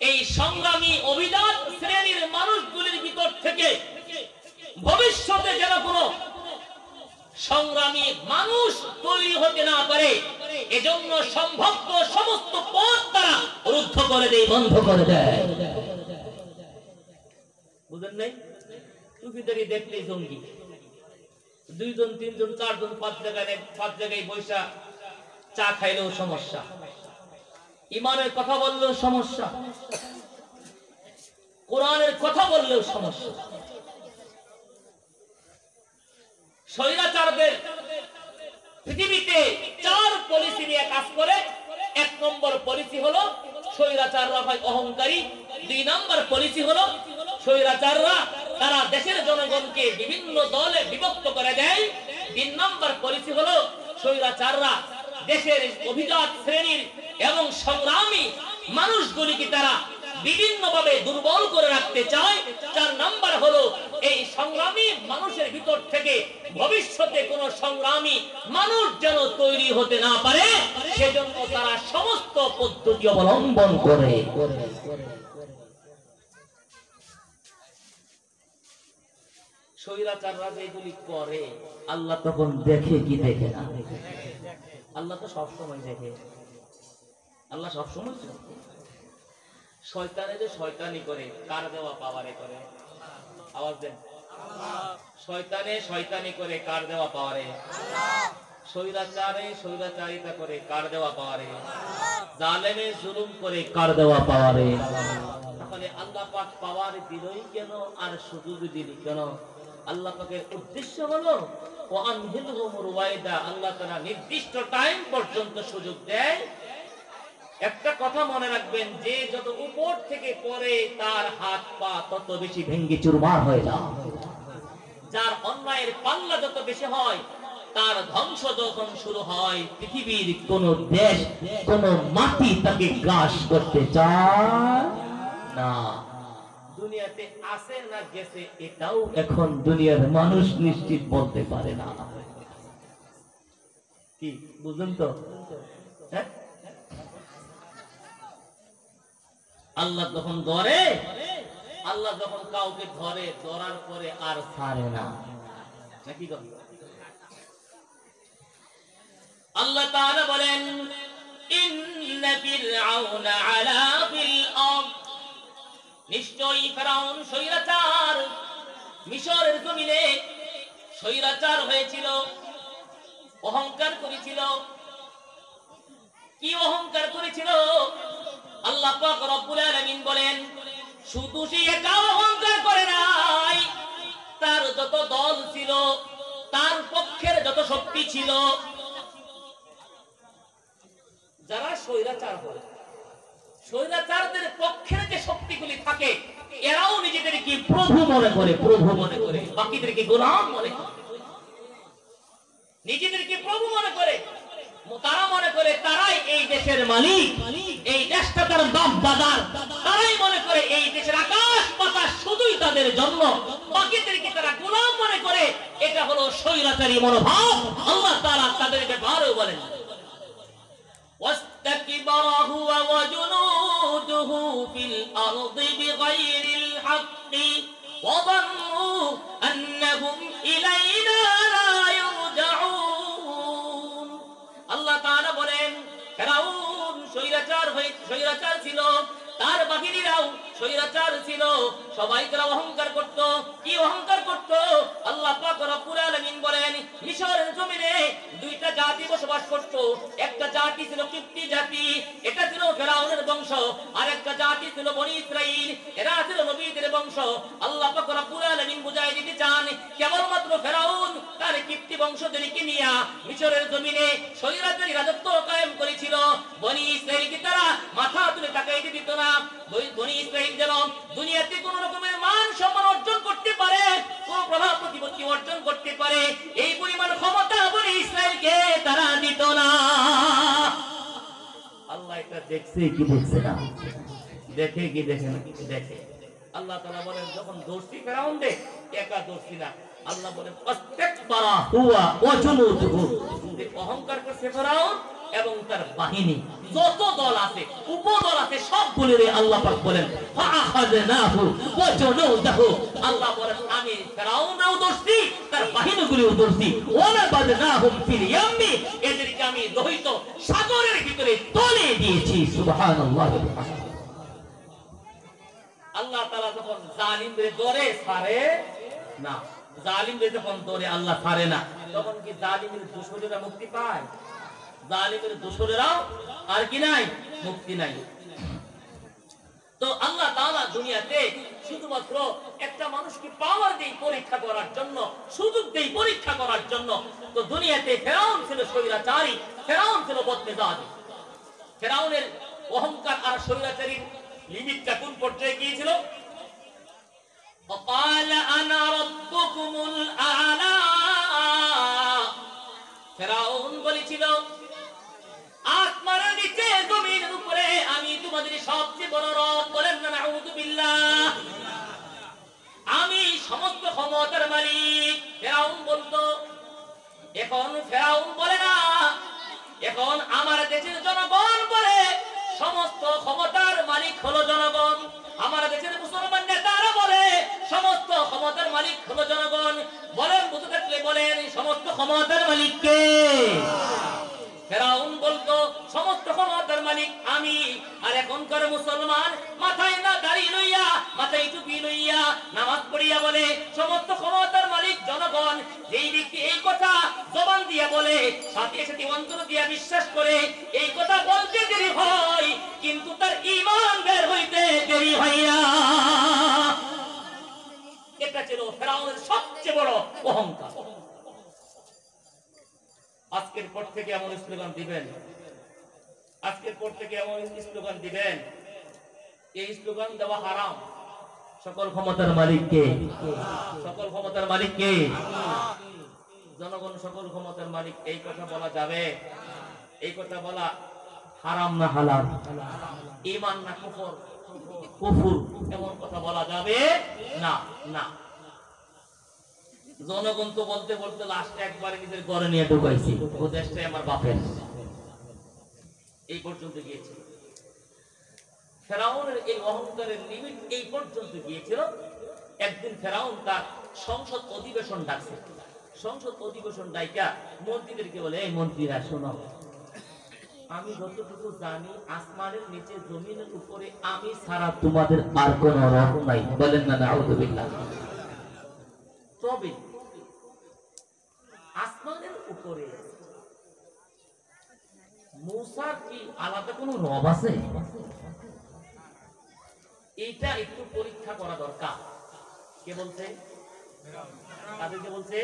এই সংগ্রামী অভিজাত শ্রেণীর মানুষগুলির ভিতর থেকে ভবিষ্যতে যেন কোনো সংগ্রামী মানুষ তৈরি হতে না পারে, এজন্য সম্ভাব্য সমস্ত পথ তারা রুদ্ধ করে দেয়, বন্ধ করে দেয়। বুঝেন নাই? টুপিদারি দেখলেই জঙ্গি। 2 জন 3 জন 4 জন 5 জায়গায় বৈশা চা খাইলেও সমস্যা, ইমানের কথা বললেও সমস্যা, কোরআনের কথা বললেও সমস্যা। স্বৈরাচারদের পৃথিবীতে 4 পলিসি নিয়ে কাজ করে। 1 নম্বর পলিসি হলো স্বৈরাচাররা হয় অহংকারী। 2 নম্বর পলিসি হলো স্বৈরাচাররা তারা দেশের জনগণকে বিভিন্ন দলে বিভক্ত করে দেয়। 3 নম্বর পলিসি হলো স্বৈরাচাররা দেশের অভিজাত শ্রেণীর এবং সংগ্রামী মানুষগুলিকে তারা বিভিন্নভাবে দুর্বল করে রাখতে চায়। 4 নাম্বার হলো এই সংগ্রামী মানুষের ভিতর থেকে ভবিষ্যতে কোন সংগ্রামী মানুষ যেন তৈরি হতে না পারে, সেজন্য তারা সমস্ত পদ্ধতি অবলম্বন করে। স্বৈরাচাররা যেগুলি করে আল্লাহ তখন দেখে কি দেখে না? আল্লাহ তো সবসময় দেখে, আল্লাহ সবসময়। শয়তানে যে শয়তানি করে কার দেওয়া পাওয়ারে করে? আওয়াজ দেন। শয়তানে শয়তানি করে কার দেওয়া পাওয়ারে? স্বৈরাচারে স্বৈরাচারিতা করে কার দেওয়া পাওয়ারে? জালেমে জুলুম করে কার দেওয়া পাওয়ারে? তাহলে আল্লাহ পাক পাওয়ার দিলই কেন আর সুযোগ দিলি কেন? আল্লাহ পাকের উদ্দেশ্য হলো আল্লাহ তাআলা নির্দিষ্ট টাইম পর্যন্ত সুযোগ দেয়। একটা কথা মনে রাখবেন, যে যত উপর থেকে পড়ে তার হাত পা তত বেশি ভেঙ্গে চুরমার হয়ে যায়। যার অন্যায়ের পাল্লা যত বেশি হয় তার ধ্বংস যখন শুরু হয়, পৃথিবীর কোন দেশ কোন মাটি তাকে গ্রাস করতে চায় না। দুনিয়াতে আছে না গেছে এটাও এখন দুনিয়ার মানুষ নিশ্চিত বলতে পারে না। কি বুঝুন তো? আল্লাহ যখন ধরে, আল্লাহ যখন কাউকে ধরে, ধরার পরে আর ছাড়ে না, নাকি? আল্লাহ তাআলা বলেন ইন্না ফিরআউনা আলা ফিল আরদ, নিশ্চয়ই ফিরআউন স্বৈরাচার, মিশরের জমিনে স্বৈরাচার হয়েছিল, অহংকার করেছিল। কি অহংকার করেছিল? আল্লাহ পাক রব্বুল আলামিন বলেন শুধু সে একা অহংকার করে নাই, তার যত দল ছিল, তার পক্ষের যত শক্তি ছিল, যারা স্বৈরাচার হয়, স্বৈরাচারদের পক্ষের যে শক্তিগুলি থাকে, এরাও নিজেদেরকে প্রভু মনে করে, প্রভু মনে করে, বাকিদেরকে গোলাম মনে করে, নিজেদেরকে প্রভু মনে করে। তারা মনে করে তারাই এই দেশের মালিক, এই দেশটা তার বাপ দাদার, তারাই মনে করে এই দেশের আকাশ বাতাস শুধুই তাদের জন্য, বাকিদেরকে তারা গোলাম মনে করে। এটা হলো স্বৈরাচারী মনোভাব। আল্লাহ তাআলা তাদের ব্যাপারেও বলেন واستكبر هو وجنوده في الأرض بغير الحق وظنوا أنهم إلينا لا يرجعون। আল্লাহ তাআলা বলেন ফিরআউন স্বৈরাচার ছিল, তার বাহিনীরাও স্বৈরাচার ছিল, সবাই তারা অহংকার করত। কি অহংকার করত? আল্লাহ পাক রব্বুল আলামিন বলেন মিশরের জমিনে দুইটা জাতি বসবাস করত। একটা জাতি ছিল কিপ্তি জাতি, এটা ছিল ফিরআউনের বংশ, আর একটা জাতি ছিল বনি ইসরাইল, এরা ছিল নবীদের বংশ। আল্লাহ পাক রব্বুল আলামিন বুঝাই দিতে চান কেবলমাত্র ফিরআউন তার কিপ্তি বংশধরকে নিয়ে মিশরের জমিনে স্বৈরাচারী রাজত্ব কায়েম করেছিল। বনি ইসরাইলকে তারা মাথা তুলে তাকাইতে দিত না। বনি ইসরাইল যেন দুনিয়াতে কোন রকমের মান সম্মান অর্জন করতে পারে, কোন প্রভাব প্রতিপত্তি অর্জন করতে পারে, এই পরিমাণ ক্ষমতা বনি ইসরাইলকে তারা দিত না। আল্লাহ এটা দেখছে কি দেখছে না? দেখে কি দেখে না? দেখে। আল্লাহ তাআলা বলেন যখন দোষী ফিরআউন দে, একা দোষী না, আল্লাহ বলেন ইস্তাকবারা হুয়া ওয়া জুনুদুহু, অহংকার করছে ফিরআউন এবং তার বাহিনী, যত দল আছে, উপদল আছে, সবগুলোরে আল্লাহ পাক বলেন ফাআখাযনাহু ওয়া জুনুদাহু। আল্লাহ বলেন আমি ফিরআউনও দোষী, তার বাহিনীগুলোও দোষী। ওয়ালা বাদনাহুম ফিল ইয়ামি, এদেরকে আমি লোহিত সাগরের ভিতরে তলিয়ে দিয়েছি। সুবহানাল্লাহ। আল্লাহ তাআলা যখন জালিমদের ধরে ছাড়ে না, জালিমদের যখন ধরে আল্লাহ ছাড়ে না, তখন কি জালিমের দোষরেরা মুক্তি পায়? জালিমের দোষরেরাও আর কি নাই? মুক্তি নাই। তো আল্লাহ তাআলা দুনিয়াতে শুধুমাত্র একটা মানুষকে পাওয়ার দেই পরীক্ষা করার জন্য, সুযোগ দেই পরীক্ষা করার জন্য। তো দুনিয়াতে ফিরআউন ছিল স্বৈরাচারী, ফিরআউন ছিল বদমেজাজি। ফিরআউনের অহংকার আর স্বৈরাচারীর লিমিটটা কোন পর্যায়ে গিয়েছিল? وقال انا ربكم الاعلى, ফিরআউন বলেছিল আসমানের নিচে জমিনের উপরে আমি তোমাদের সবচেয়ে বড় রব। বলেন না নাউযু বিল্লাহ। আমি সমস্ত ক্ষমতার মালিক, ফিরআউন বলতো। এখন ফিরআউন বলে না, এখন আমার দেশে ক্ষমতার মালিক হলো জনগণ। আমার দেশের মুসলমান নেতারা বলে সমস্ত ক্ষমতার মালিক হলো জনগণ। বলেন বুঝতে থাকলে বলেন সমস্ত ক্ষমতার মালিক কে? ফেরাউন বলতো সমস্ত ক্ষমতার মালিক আমি। আর এখনকার মুসলমান মাথায় না দাড়ি লইয়া, মাথায় টুপি লইয়া নামাজ পড়িয়া বলে সমস্ত ক্ষমতার মালিক জনগণ। যেই ব্যক্তি এই কথা জবান দিয়া বলে, সাথে সাথে অন্তর দিয়া বিশ্বাস করে, এই কথা বলতে দেরি হয় কিন্তু তার ঈমান বের হইতে দেরি হয় না। এটা ছিল ফেরাউনের সবচেয়ে বড় অহংকার। আজকের পর থেকে এমন স্লোগান দিবেন, আজকের পর থেকে এমন স্লোগান দিবেন, এই স্লোগান দেওয়া হারাম। সকল ক্ষমতার মালিক কে? সকল ক্ষমতার মালিক কে? জনগণ সকল ক্ষমতার মালিক। এই কথা বলা যাবে? এই কথা বলা হারাম না হালাল? ঈমান না কুফর? কুফর। এমন কথা বলা যাবে না, না। জনগণ তো বলতে বলতে লাস্টে একবারে নিজের ঘরে নিয়ে ঢুকাইছি, ও দেশটাই আমার বাপের, এই পর্যন্ত গিয়েছিল। ফেরাউনের এই অহংকারের লিমিট এই পর্যন্ত গিয়েছিল। একদিন ফেরাউন তার সংসদ অধিবেশন ডাকছে। সংসদ অধিবেশন ডাইকা মন্ত্রীদেরকে বলে, এই মন্ত্রীরা শোনো, আমি যতটুকু জানি আসমানের নিচে জমিনের উপরে আমি ছাড়া তোমাদের আর কোন রব নাই। বলেন না নাউযুবিল্লাহ। তবে আসমানের উপরে মূসার কি আলাদা কোন রব আছে? এইটা একটু পরীক্ষা করা দরকার। কে বলছে? তাদেরকে বলছে?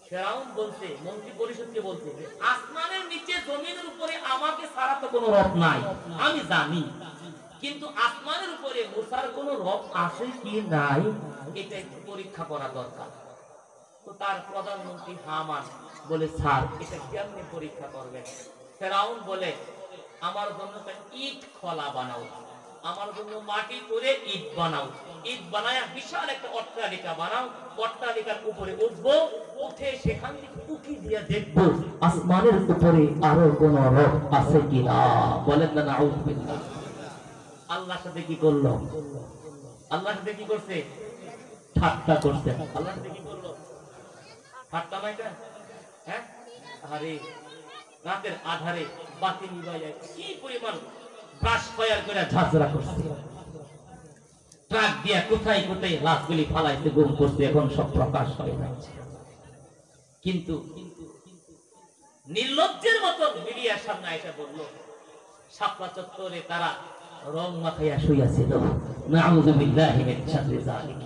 ফেরাউন বলছে, মন্ত্রী পরিষদকে বলছে আসমানের নিচে জমিনের উপরে আমাকে ছাড়া তো কোনো রব নাই, আমি জানি, কিন্তু আসমানের উপরে মূসার কোনো রব আছে কি নাই এটা একটু পরীক্ষা করা দরকার। তো তার প্রধানমন্ত্রী হামান বলে, স্যার এটা কেমনে পরীক্ষা করবেন? ফেরাউন বলে, আমার জন্য ইট খোলা বানাও, আমার জন্য মাটি করে ইট বানাও, ইট বানায়া বিশাল একটা অট্টালিকা বানাও, অট্টালিকার উপরে উঠবো, উঠে সেখান থেকে উকি দিয়ে দেখবো আসমানের উপরে আরো কোন রব আছে কিনা। বলেন না নাউযুবিল্লাহ। আল্লাহর সাথে কি করলো? আল্লাহর সাথে কি করছে? ঠাট্টা করছে। আল্লাহর সাথে কি করলো? ঠাট্টা নাই না? হ্যাঁ, আরে রাতের আধারে বাতি নিভাইয়া কি পরিমাণ ব্রাশ ফায়ার করে ঝাঁঝরা করছে, ট্রাক দিয়া কোথায় কোথায় লাশগুলি ফালাইতে গুম করছে, এখন সব প্রকাশ হয়ে যাচ্ছে। কিন্তু নির্লজ্জের মতো মিডিয়ার সামনে এসে বলল, শাপলা চত্বরে তারা রং মাখাইয়া শুইয়াছিল। নাউযুবিল্লাহি মিন শাররি যালিক।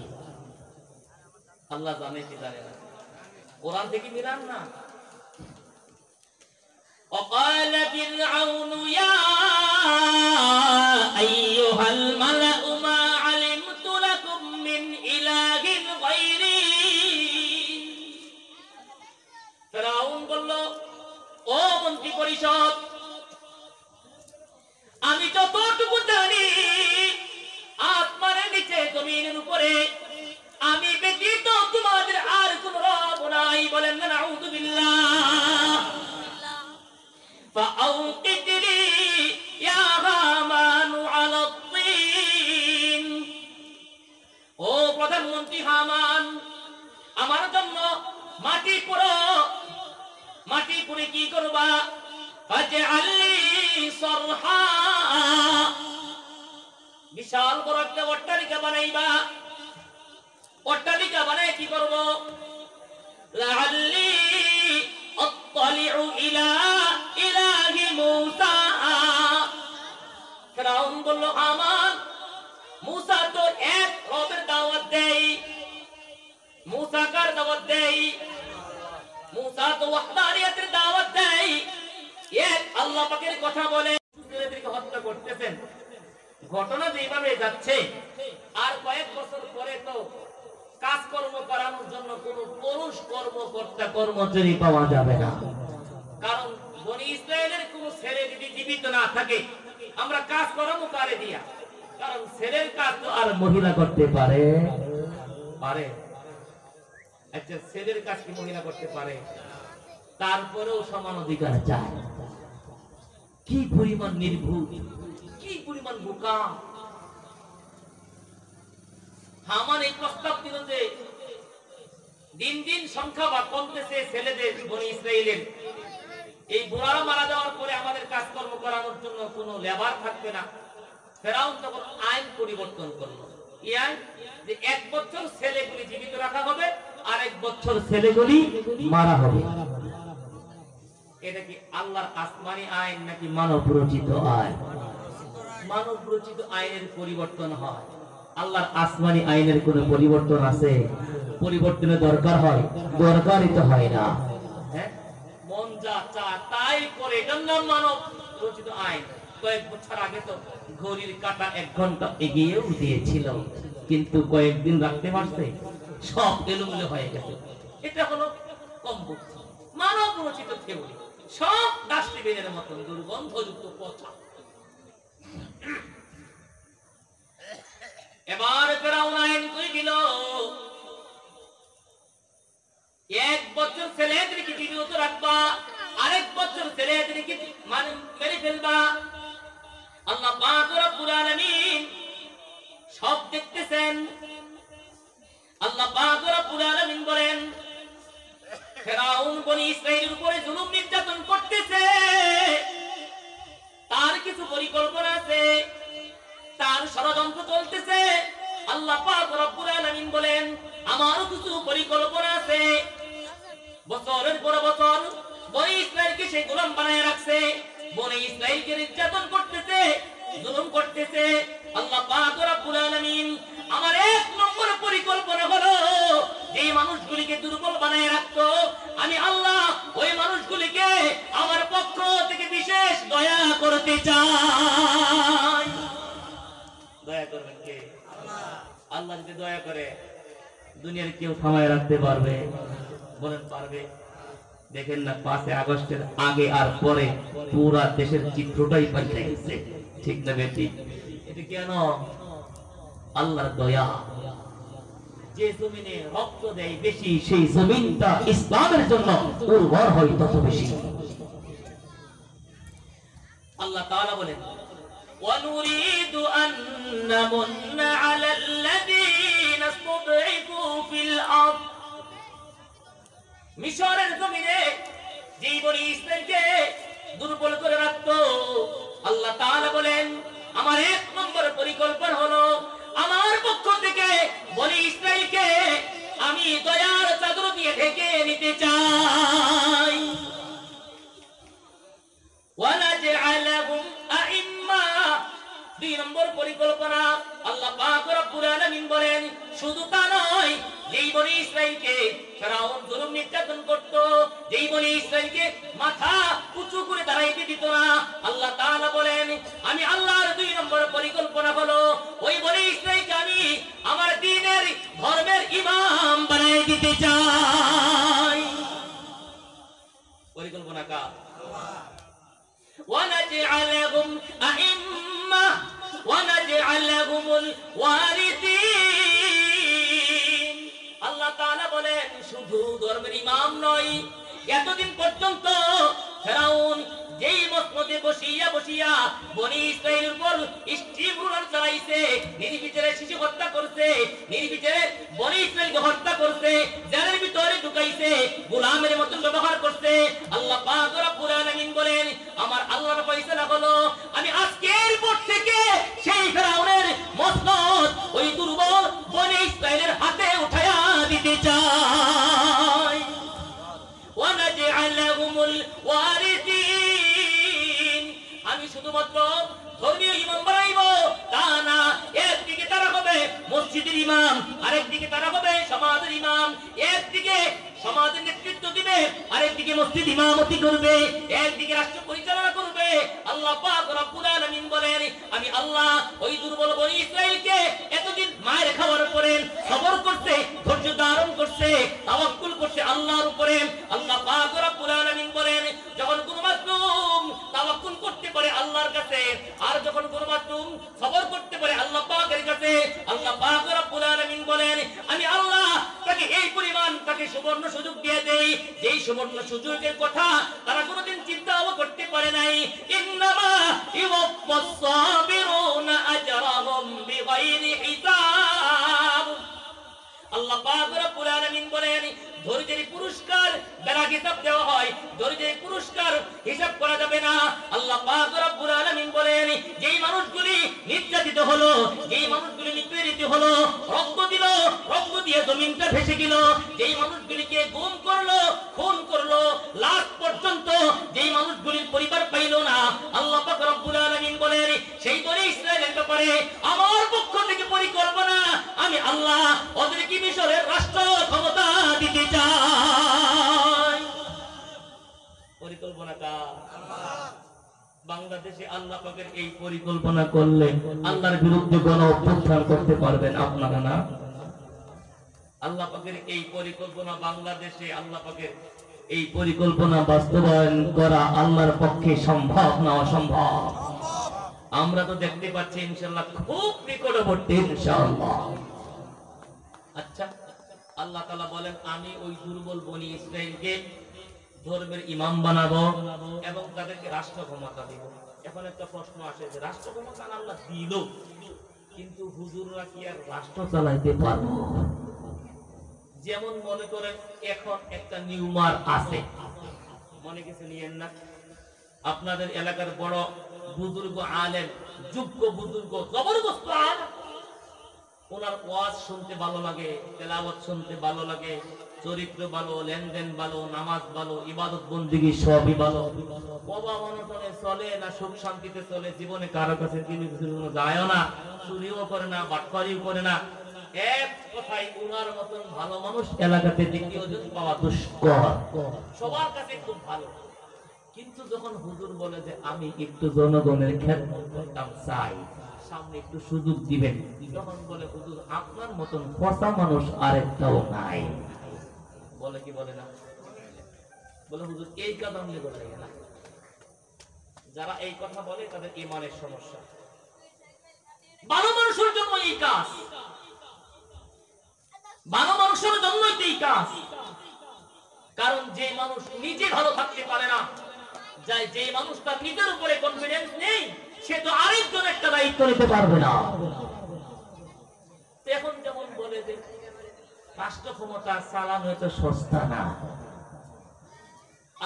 আল্লাহ জানে কি জানে না? কোরআন থেকে মিলান না। وقال فرعون يا أيها الملأ ما علمت لكم من إله غيري। ফেরাউন বলল, ও মন্ত্রী পরিষদ, আমি যতটুকু জানি আসমানের নিচে জমিনের উপরে আমি ব্যতীত তোমাদের আর কোন রব নাই। বলেন না নাউযুবিল্লাহ। فأوقد لي يا هامان على الطين। ও প্রধানমন্ত্রী হামান, আমার জন্য মাটি পুরো। মাটি পুরে কি করবা? ফাজআল লি সারহা, বিশাল বড় একটা অট্টালিকা বানাইবা। অট্টালিকা বানায় কি করব? লাআল্লি আত্তালিউ ইলা ইলাহি মূসা। ফেরাউন বলল, হামান, মূসা তো এক রবের দাওয়াত দেয়। মূসা কার দাওয়াত দেয়? মূসা তো ওয়াহদানিয়তের দাওয়াত দেয়, এক আল্লাহ পাকের কথা বলে। ছেলেদেরকে হত্যা করতেছেন, ঘটনা যেভাবে যাচ্ছে আর কয়েক বছর পরে তো কাজকর্ম করানোর জন্য কোন পুরুষ কর্মকর্তা কর্মচারী পাওয়া যাবে না। কারণ বনি ইসরায়েলের কোন ছেলে যদি জীবিত না থাকে আমরা কাজ করানো পারে দিয়া, কারণ ছেলের কাজ তো আর মহিলা করতে পারে? পারে? আচ্ছা, ছেলের কাজ কি মহিলা করতে পারে? তারপরেও সমান অধিকার চায়। কি পরিমাণ নির্ভুল, কি পরিমাণ বোকা। হামান এই প্রস্তাব দিল যে দিন দিন সংখ্যা বা কমতেছে ছেলেদের, বনি ইসরাইলের। এই বুড়ারা মারা যাওয়ার পরে আমাদের কাজকর্ম করানোর জন্য কোনো লেবার থাকবে না। ফেরাউন তখন আইন পরিবর্তন করলো। এই আইন যে 1 বছর ছেলেগুলি জীবিত রাখা হবে, আর 1 বছর ছেলেগুলি মারা হবে। এটা কি আল্লাহর আসমানি আইন নাকি মানব রচিত আইন? মানব রচিত আইনের পরিবর্তন হয়। আল্লাহর আসমানি আইনের কোনো পরিবর্তন আছে? পরিবর্তনের দরকার হয়? দরকারই তো হয় না। হ্যাঁ, মন যা চায় তাই করে, এটার নাম মানব রচিত আইন। কয়েক বছর আগে তো ঘড়ির কাঁটা 1 ঘন্টা এগিয়েও দিয়েছিল, কিন্তু কয়েকদিন রাখতে পারছে? সব এলোমেলো হয়ে গেছে। এটা হলো কম বুদ্ধি, মানব রচিত থিওরি। সব ডাস্টবিনের মতন দুর্গন্ধযুক্ত পচা। এবার ফেরাউন আইন করে দিল, 1 বছর ছেলেদেরকে জীবিত রাখবা, আরেক বছর ছেলেদেরকে মেরে ফেলবা। আল্লাহ পাক রব্বুল আলামিন সব দেখতেছেন। আল্লাহ পাক রব্বুল আলামিন বলেন, ফেরাউন বনি ইসরাইলের উপরে জুলুম নির্যাতন করতেছে, তার কিছু পরিকল্পনা আছে, তার ষড়যন্ত্র চলতেছে। আল্লাহ পাক রব্বুল আলামিন বলেন, আমারও কিছু পরিকল্পনা আছে। বছরের পর বছর বনি ইসরাইলকে সে গোলাম বানায় রাখছে, বনি ইসরাইলকে নির্যাতন করতেছে, জুলুম করতেছে। আল্লাহ পাক রব্বুল আলামিন আমার 1 নম্বর পরিকল্পনা হলো, যে মানুষগুলিকে দুর্বল বানায় রাখতো, আমি আল্লাহ ওই মানুষগুলিকে আমার পক্ষ থেকে বিশেষ দয়া করতে চাই। দয়া করবেন কে? আল্লাহ। আল্লাহ যদি দয়া করে দুনিয়ার কেউ থামায় রাখতে পারবে? বলেন পারবে? দেখেন না 5 আগস্টের আগে আর পরে পুরা দেশের চিত্রটাই পাল্টে গেছে, ঠিক না বেটি? এটা কেন? আল্লাহর দয়া। যে জমিনে রক্ত দেয় বেশি, সেই জমিনটা ইসলামের জন্য উর্বর হয় তত বেশি। আল্লাহ তাআলা বলেন, وَنُرِيدُ أَن نَّمُنَّ عَلَى الَّذِينَ اسْتُضْعِفُوا فِي الْأَرْضِ। মিশরের জমিনে যেই বনি ইসরাইলকে দুর্বল করে রাখতো, আল্লাহ তাআলা বলেন, আমার 1 নম্বর পরিকল্পনা হলো, আমার পক্ষ থেকে বনি ইসরাইলকে আমি দয়ার চাদর দিয়ে ঢেকে নিতে চাই। ওয়ানাজআলাহুম আইম্মা। 2 নম্বর পরিকল্পনা, আল্লাহ পাক রব্বুল আলামিন বলেন, শুধু তা নয়, যেই বনি ইসরাইলকে ফেরাউন জুলুম নির্যাতন করত, যেই বনি ইসরাইলকে মাথা উঁচু করে দাঁড়াইতে দিত না, আল্লাহ তাআলা বলেন, আমি আল্লাহর 2 নম্বর পরিকল্পনা হলো, ওই বনি ইসরাইলকে আমি আমার দ্বীনের ধর্মের ইমাম বানাই দিতে চাই। পরিকল্পনা কার? আল্লাহ। ওয়ানাজআলাহুম আইম্মা ওয়ানাজআলাহুমুল ওয়ারিসিন। আল্লাহ তাআলা বলেন, শুধু ধর্মের ইমাম নয়, এতদিন পর্যন্ত ফেরাউন যেই মসনদে বসিয়া বসিয়া বনি ইসরাইলের উপর স্ট্রিম রুলার চালাইছে, নির্বিচারে শিশু হত্যা করছে, নির্বিচারে বনি ইসরাইলকে হত্যা করছে, জেলের ভিতরে ঢুকাইছে, গোলামের মতো ব্যবহার করছে। আল্লাহ পাক রব্বুল আলামিন বলেন, আমার আল্লাহর ফয়সালা হলো, আমি আজকের পর থেকে সেই ফেরাউনের মসনদ ওই দুর্বল বনি ইসরাইলের হাতে উঠায়া দিতে চাই। ওয়ানাজআলাহুমুল ওয়ারিসিন। আমি শুধুমাত্র ধর্মীয় ইমাম বানাইবো তা না, একদিকে তারা হবে মসজিদের ইমাম, আরেকদিকে তারা হবে সমাজের ইমাম। একদিকে সমাজের নেতৃত্ব দিবে, আরেকদিকে মসজিদ ইমামতি করবে, একদিকে রাষ্ট্র পরিচালনা করবে। আল্লাহ পাক রব্বুল আলামিন বলেন, আমি আল্লাহ ওই দুর্বল বনি ইসরাইলকে এতদিন মায়ের খাওয়ার পরে সবর করতে, ধৈর্য ধারণ করছে, তাওয়াক্কুল করছে আল্লাহর উপরে। আল্লাহ পাক রব্বুল আলামিন বলেন, যখন কোনো মাসলুম তাওয়াক্কুল করতে পারে আল্লাহর কাছে, আর যখন কোনো মাসলুম সবর করতে পারে আল্লাহ পাকের কাছে, আল্লাহ পাক রব্বুল আলামিন বলেন, আমি আল্লাহ তাকে এই পরিমাণ তাকে সুবর্ণ সুযোগ দিয়ে দেই, যেই সুবর্ণ সুযোগের কথা তারা কোনোদিন চিন্তাও করতে পারে নাই। ইন্নামা পাক রব্বুল আলামিন বলেন ধৈর্যের পুরস্কার দ্বারা হিসাব দেওয়া হয়, ধৈর্যের পুরস্কার হিসাব করা যাবে না। আল্লাহ পাক রব্বুল আলামিন বলেন যেই মানুষগুলি নির্যাতিত হলো, যেই মানুষগুলি নিপীড়িত হলো, রক্ত দিল, রক্ত দিয়ে জমিনটা ভেসে গেল, যেই মানুষগুলিকে গুম করলো, খুন করলো, লাশ পর্যন্ত যেই মানুষগুলির পরিবার পাইল না, আল্লাহ পাক রব্বুল আলামিন বলেন সেই বনি ইসরাইলের ব্যাপারে আমার পক্ষ থেকে পরিকল্পনা, আমি আল্লাহ ওদেরকে মিশরের রাষ্ট্র ক্ষমতা দিতে চাই। পরিকল্পনা কার? বাংলাদেশে আল্লাহ পাকের এই পরিকল্পনা করলে আল্লাহর বিরুদ্ধে গণ অভ্যুত্থান করতে পারবেন আপনারা না? আল্লাহ পাকের এই পরিকল্পনা বাংলাদেশে আল্লাহ পাকের এই পরিকল্পনা বাস্তবায়ন করা আল্লাহর পক্ষে সম্ভব না অসম্ভব? আমরা তো দেখতে পাচ্ছি ইনশাআল্লাহ খুব নিকটবর্তী ইনশাআল্লাহ। আচ্ছা, আল্লাহ তাআলা বলেন আমি ওই দুর্বল বনি ইসরাইলকে ধর্মের ইমাম বানাবো এবং তাদেরকে রাষ্ট্র ক্ষমতা দেব। এখন একটা প্রশ্ন আসে যে রাষ্ট্র ক্ষমতা আল্লাহ দিল, কিন্তু হুজুররা কি আর রাষ্ট্র চালাইতে পারবো? যেমন মনে করেন এখন একটা নিউমার আছে, মনে কিছু নিয়েন না, আপনাদের এলাকার বড় বুজুর্গ আলেম, যোগ্য বুজুর্গ, জবরদস্ত আলেম, ওনার ওয়াজ শুনতে ভালো লাগে, তেলাওয়াত শুনতে ভালো লাগে, চরিত্র ভালো, লেনদেন ভালো, নামাজ ভালো, ইবাদত বন্দেগী সবই ভালো, বাবা মনটনে চলে না, সুখ শান্তিতে চলে, জীবনে কারো কাছে তিনি যায়ও না, চুরিও করে না, বাটপারিও করে না, এক কথায় উনার মতন ভালো মানুষ এলাকাতে দ্বিতীয় জন পাওয়া দুষ্কর, সবার কাছে খুব ভালো। কিন্তু যখন হুজুর বলে যে আমি একটু জনগণের খেদমত করতাম চাই, সামনে একটু সুযোগ দিবেন, তখন বলে হুজুর আপনার মতন পচা মানুষ আরেকটাও নাই। বলে কি বলে না? বলে হুজুর এই কাজ আমলে বলে না। যারা এই কথা বলে তাদের ঈমানের সমস্যা। ভালো মানুষের জন্য এই কাজ, ভালো মানুষের জন্যই এই কাজ। কারণ যে মানুষ নিজে ভালো থাকতে পারে না, যে মানুষ তার নিজের উপরে কনফিডেন্স নেই, সে তো আরেকজন একটা দায়িত্ব নিতে পারবে না। এখন যেমন বলে যে রাষ্ট্র ক্ষমতা চালানো এত সস্তা না।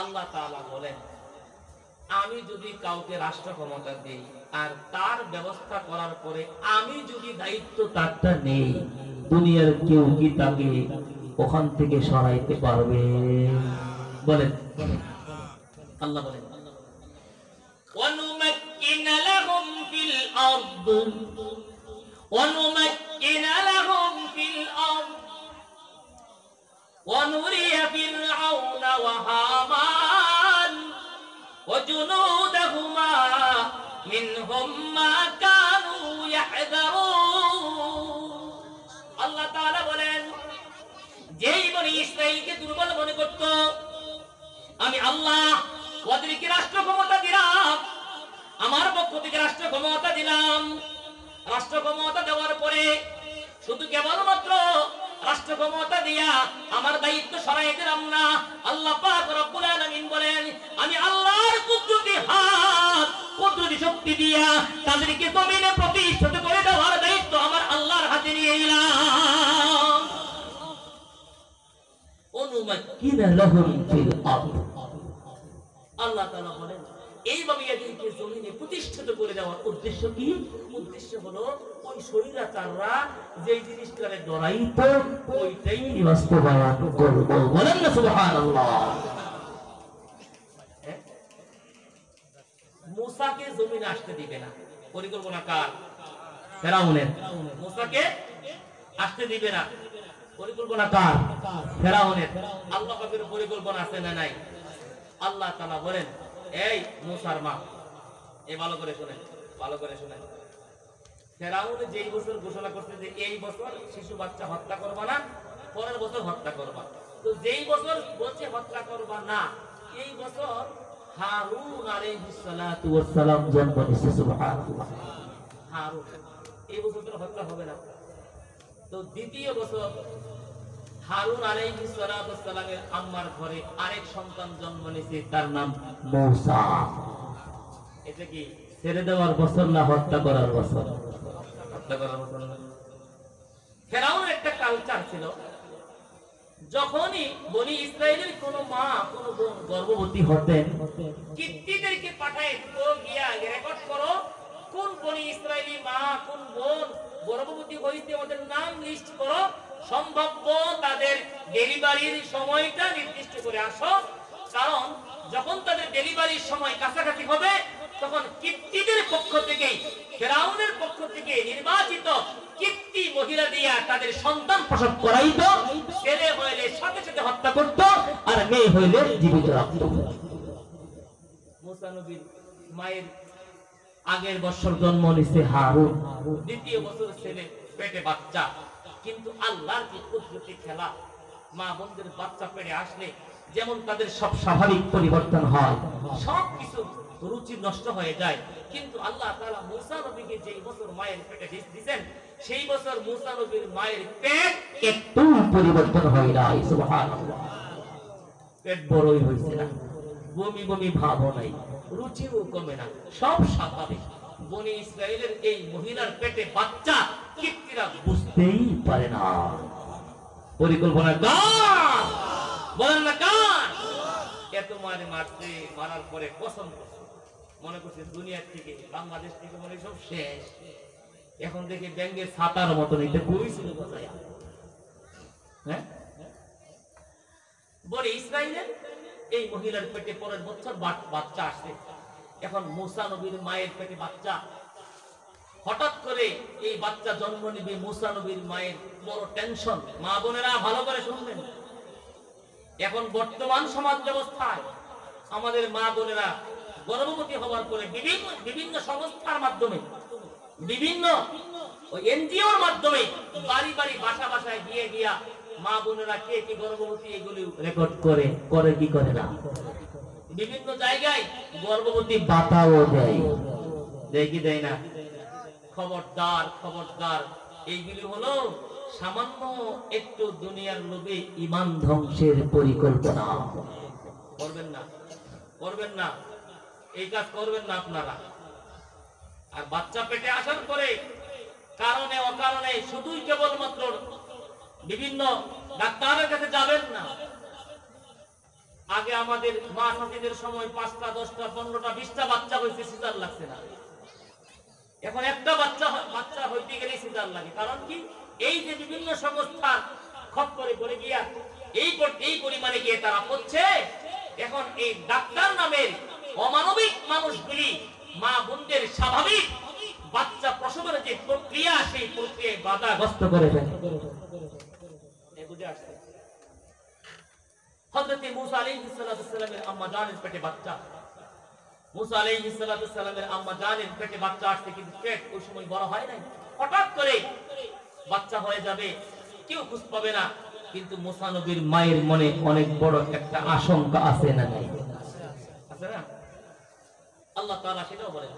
আল্লাহ তাআলা বলেন আমি যদি কাউকে রাষ্ট্র ক্ষমতা দেই আর তার ব্যবস্থা করার পরে আমি যদি দায়িত্ব তারটা নেই, দুনিয়ার কেউ কি তাকে ওখান থেকে সরাইতে পারবে? বলেন। আল্লাহ বলেন وَنُمَكِّنَ لَهُمْ فِي الْأَرْضِ وَنُمَكِّنَ لَهُمْ فِي الْأَرْضِ وَنُرِيَ فِرْعَوْنَ وَهَامَانَ وَجُنُودَهُمَا مِنْهُمْ مَا كَانُوا يَحْذَرُونَ। আল্লাহ তাআলা বলেন যেই বনি ইসরাইলকে দুর্বল মনে করত, আমি আল্লাহ ওদেরকে রাষ্ট্র ক্ষমতা দিলাম, আমার পক্ষ থেকে রাষ্ট্র ক্ষমতা দিলাম। রাষ্ট্র ক্ষমতা দেওয়ার পরে শুধু কেবলমাত্র রাষ্ট্র ক্ষমতা দিয়া আমার দায়িত্ব সরাই দিলাম না। আল্লাহ পাক রব্বুল আলামিন বলেন আমি আল্লাহর কুদরতি হাত, কুদরতি শক্তি দিয়া তাদেরকে জমিনে প্রতিষ্ঠিত করে দেওয়ার দায়িত্ব আমার আল্লাহর হাতে নিয়ে নিলাম। অনুমাক্কিনা লাহুম ফিল আরদ। আল্লাহ তাআলা বলেন এইভাবে এদেরকে জমিনে প্রতিষ্ঠিত করে দেওয়ার উদ্দেশ্য কি? উদ্দেশ্য হলো ওই শরীরাচাররা যেই জিনিসটারে ডরাইতো ওইটাই বাস্তবায়ন করব। বলেন না সুবহানাল্লাহ। মুসাকে জমিনে আসতে দিবে না, পরিকল্পনা কার? ফেরাউনের। মুসাকে আসতে দিবে না, পরিকল্পনা কার? ফেরাউনের। আল্লাহ পাকের পরিকল্পনা আছে না নাই? আল্লাহ তাআলা বলেন এই মুসার মা, এই ভালো করে শুনেন, ভালো করে শুনেন, ফেরাউন যেই বছর ঘোষণা করছে যে এই বছর শিশু বাচ্চা হত্যা করবা না, পরের বছর হত্যা করবা, তো যেই বছর বলছে হত্যা করবা না, এই বছর হারুন আলাইহিস সালাতু ওয়াস সালাম জন্ম নিয়েছে। সুবহানাল্লাহ। হারুন, এই বছর তো হত্যা হবে না। তো দ্বিতীয় বছর হারুন আলাইহিস সালাতু ওয়াস সালামের আম্মার ঘরে আরেক সন্তান জন্ম নিয়েছে, তার নাম মূসা। এটা কি ছেড়ে দেওয়ার বছর না হত্যা করার বছর? হত্যা করার বছর না। ফেরাউনের একটা কালচার ছিল, যখনই বনি ইসরায়েলের কোন মা কোন বোন গর্ভবতী হতেন, কিত্তিদেরকে পাঠায় তো গিয়া রেকর্ড করো কোন বনি ইসরায়েলি মা কোন বোন গর্ভবতী হয়েছে ওদের নাম লিস্ট করো, সম্ভাব্য তাদের ডেলিভারির সময়টা নির্দিষ্ট করে আসো। কারণ যখন তাদের ডেলিভারির সময় কাছাকাছি হবে তখন কিত্তিদের পক্ষ থেকে, ফেরাউনের পক্ষ থেকে নির্বাচিত কিত্তি মহিলা দিয়া তাদের সন্তান প্রসব করাইতো। ছেলে হইলে সাথে সাথে হত্যা করত, আর মেয়ে হইলে জীবিত রাখত। মুসা নবীর মায়ের আগের বছর জন্ম নিছে হারুন, দ্বিতীয় বছর ছেলে পেটে বাচ্চা। কিন্তু আল্লাহর কি কুদরতি খেলা, মা বোনদের বাচ্চা পেটে আসলে যেমন তাদের সব স্বাভাবিক পরিবর্তন হয়, সব কিছু রুচি নষ্ট হয়ে যায়। কিন্তু আল্লাহ তাআলা মুসা নবীকে যেই বছর মায়ের পেটে দিয়েছেন সেই বছর মুসা নবীর মায়ের পেট একটু পরিবর্তন হয় নাই। সুবহানাল্লাহ। পেট বড়ই হইছে না, বমি বমি ভাবও নাই, রুচিও কমে না, সব স্বাভাবিক। বনি ইসরায়েলের এই মহিলার পেটে বাচ্চা কিত্তিরা বুঝতেই পারে না। পরিকল্পনা কার? বলেন না কার? এত মারে মারতে, মারার পরে কসম করছে, মনে করছে দুনিয়ার থেকে বাংলাদেশ থেকে মনে সব শেষ। এখন দেখে ব্যাঙ্গের ছাতার মতন এটা কইছিল বোঝায়। হ্যাঁ, বলে ইসরায়েলের এই মহিলার পেটে পরের বছর বাচ্চা আসছে। এখন মুসা নবীর মায়ের পেটে বাচ্চা, হঠাৎ করে এই বাচ্চা জন্ম নেবে। মুসা নবীর মায়ের বড় টেনশন। মা বোনেরা ভালো করে শুনবেন, এখন বর্তমান সমাজ ব্যবস্থায় আমাদের মা বোনেরা গর্ভবতী হওয়ার পরে বিভিন্ন সংস্থার মাধ্যমে, বিভিন্ন এনজিওর মাধ্যমে বাড়ি বাড়ি বাসা বাসায় গিয়ে গিয়া মা বোনেরা কে কি গর্ভবতী এগুলি রেকর্ড করে কি করে না। বিভিন্ন জায়গায় গর্ভবতী বাতাও দেয়, দেয় কি দেয় না? খবরদার, খবরদার, এইগুলি হলো সামান্য একটু দুনিয়ার লোভে ঈমান ধ্বংসের পরিকল্পনা। করবেন না, করবেন না, এই কাজ করবেন না আপনারা। আর বাচ্চা পেটে আসার পরে কারণে অকারণে শুধুই কেবলমাত্র বিভিন্ন ডাক্তারের কাছে যাবেন না। আগে আমাদের মা চাচিদের সময় 5টা 10টা 15টা 20টা বাচ্চা হয়েছে, সিজার লাগছে না। এখন একটা বাচ্চা হইতে গেলে সিজার লাগে। কারণ কি? এই যে বিভিন্ন সংস্থার খপ্পরে পড়ে গিয়া এই পরিমাণে গিয়ে তারা পড়ছে। এখন এই ডাক্তার নামের অমানবিক মানুষগুলি মা বোনদের স্বাভাবিক বাচ্চা প্রসবের যে প্রক্রিয়া, সেই প্রক্রিয়ায় বাধাগ্রস্ত করে ফেলে। বুঝে আসছে? হযরত মুসা আলাইহিস সালামের আম্মা জানের পেটে বাচ্চা, মুসা আলাইহিস সালামের আম্মা জানের পেটে বাচ্চা আসছে, কিন্তু পেট ওই সময় বড় হয় নাই। হঠাৎ করে বাচ্চা হয়ে যাবে, কেউ খোঁজ পাবে না। কিন্তু মুসা নবীর মায়ের মনে অনেক বড় একটা আশঙ্কা আছে না নাই? আছে না? আল্লাহ তাআলা সেটাও বলেন,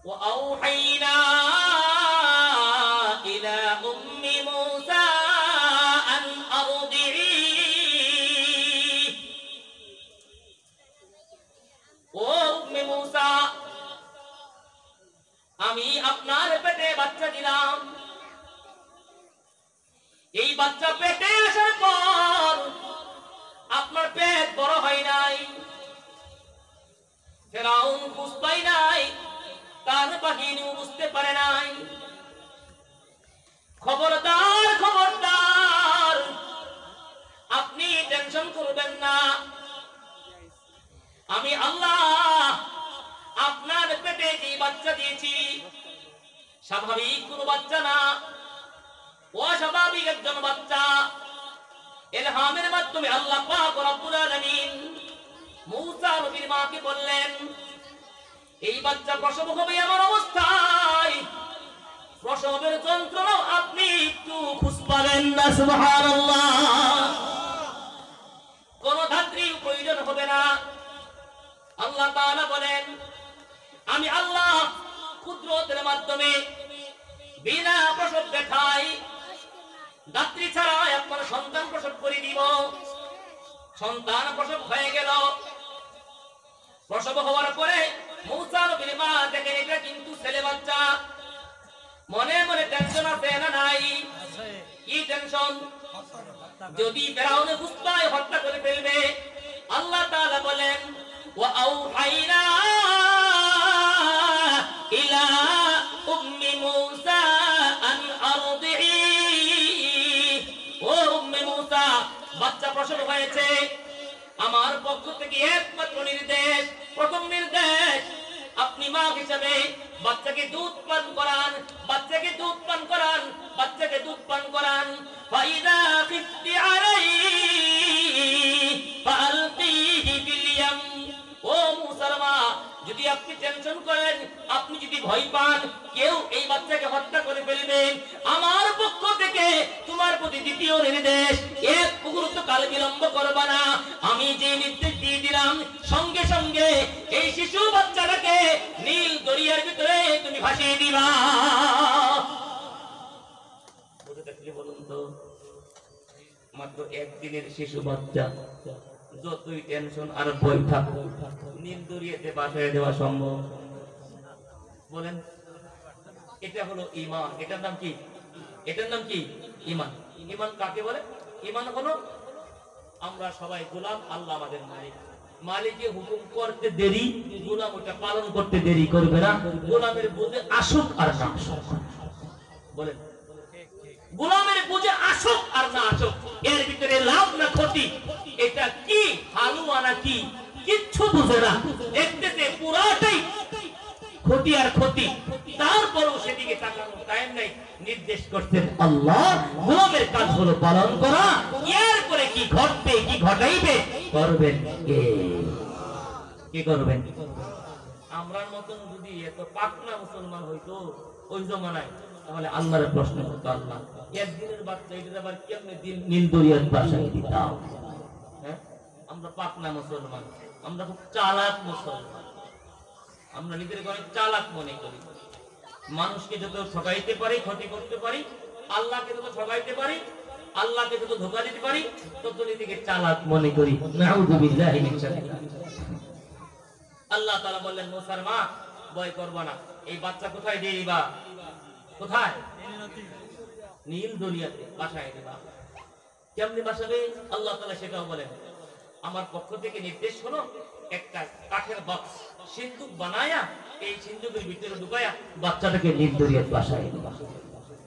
ওয়া আওহাইনা ইলা উম্মি মুসা আন আরদিহি, ও উম্মি মুসা, আমি আপনার পেটে বাচ্চা দিলাম। এই বাচ্চা পেটে আসার পর আপনার পেট বড় হয় নাই, ফেরাউন বুঝতে পায় নাই, তার বাহিনী বুঝতে পারে নাই। খবরদার, খবরদার, আপনি টেনশন করবেন না। আমি আল্লাহ আপনার পেটে যে বাচ্চা দিয়েছি স্বাভাবিক কোনো বাচ্চা না, অস্বাভাবিক একজন বাচ্চা। ইলহামের মাধ্যমে আল্লাহ পাক রব্বুল আলামিন মুসা নবীর মাকে বললেন, এই বাচ্চা প্রসব হবে আমার অবস্থায়, প্রসবের যন্ত্রণা আপনি একটু খুঁজ পাবেন না। সুবহানাল্লাহ। কোন ধাত্রীর প্রয়োজন হবে না। আল্লাহ তাআলা বলেন, আমি আল্লাহ কুদরতের মাধ্যমে বিনা প্রসব দেখাই ধাত্রী ছাড়া আপনার সন্তান প্রসব করে দিব। সন্তান প্রসব হয়ে গেল। প্রসব হওয়ার পরে মুসা নবীর মা দেখেন এটা কিন্তু ছেলে বাচ্চা। মনে মনে টেনশন আছে না নাই? কি টেনশন? যদি ফেরাউনে মুসবায় হত্যা করে ফেলবে, আল্লাহ তাআলা বলেন ওয়া আউহাইনা ইলা উম্মি মূসা আন আরদিহি, ও উম্মে মূসা, বাচ্চা প্রসব হয়েছে, আমার পক্ষ থেকে একমাত্র নির্দেশ, প্রথম নির্দেশ, আপনি মা হিসেবে বাচ্চাকে দুধ পান করান, বাচ্চাকে দুধ পান করান, বাচ্চাকে দুধ পান করান। ফাইদা খিফতি আলাইহি ফালকিহি ফিল ইয়াম, ও মুসার মা, যদি আপনি টেনশন করেন, আপনি যদি ভয় পান কেউ এই বাচ্চাকে হত্যা করে ফেলবেন, আমার পক্ষ থেকে তোমার প্রতি দ্বিতীয় নির্দেশ, এক মুহূর্ত কাল বিলম্ব করবা না। আমি যে নির্দেশ দিয়ে দিলাম, সঙ্গে সঙ্গে এই শিশু বাচ্চাটাকে নীল দরিয়ার ভিতরে তুমি ভাসিয়ে দিবা। বুঝে থাকলে বলুন তো, মাত্র একদিনের শিশু বাচ্চা, যতই টেনশন আর ভয় থাক, নীল দরিয়াতে ভাসিয়ে দেওয়া সম্ভব? বলেন, এটা হলো ঈমান। এটার নাম কি? এটার নাম কি? ঈমান। ঈমান কাকে বলে? ঈমান হলো আমরা সবাই গোলাম, আল্লাহ আমাদের মালিক, মালিকের হুকুম করতে দেরি, গোলাম ওটা পালন করতে দেরি করবে না। গোলামের বুঝে আসুক আর না আসুক, বলেন, গোলামের বুঝে আসুক আর না আসুক, এর ভিতরে লাভ না ক্ষতি, এটা কি হালুয়া না কি কিচ্ছু বুঝে না, দেখতেছে পুরাটাই ক্ষতি আর ক্ষতি, তারপরেও সেদিকে তাকানোর টাইম নাই। নির্দেশ করতেন আল্লাহ, গোলামের কাজ হলো পালন করা, এরপরে কি ঘটবে কি ঘটাইবে করবেন কে? কি করবেন? আমরার মতন যদি এত পাকনা মুসলমান হইতো ওই জমানায়, তাহলে আল্লাহর প্রশ্ন করতো, আল্লাহ একদিনের বাচ্চা এটা আবার কেমনে দিন নীল দরিয়ার ভাষায় দিতাম? হ্যাঁ, আমরা পাকনা মুসলমান, আমরা খুব চালাক মুসলমান, আমরা নিজেকে অনেক চালাক মনে করি, মানুষকে যত ঠকাইতে পারি, ক্ষতি করতে পারি, আল্লাহকে যত ঠকাইতে পারি, আল্লাহকে যত ধোঁকা দিতে পারি, তত নিজেকে চালাক মনে করি। নাউযুবিল্লাহি মিন যালিক। আল্লাহ তাআলা বললেন, মুসার মা, ভয় করবা না, এই বাচ্চা কোথায় দিয়ে দিবা? কোথায়? নীল দরিয়াতে ভাসায় দিবা। কেমনে ভাসাবে? আল্লাহ তাআলা সেটাও বলেন, আমার পক্ষ থেকে নির্দেশ হলো, একটা কাঠের বক্স সিন্ধুক বানায়া এই সিন্ধুকের ভিতরে ঢুকায়া বাচ্চাটাকে নীল দরিয়াতে ভাসায় দিবা।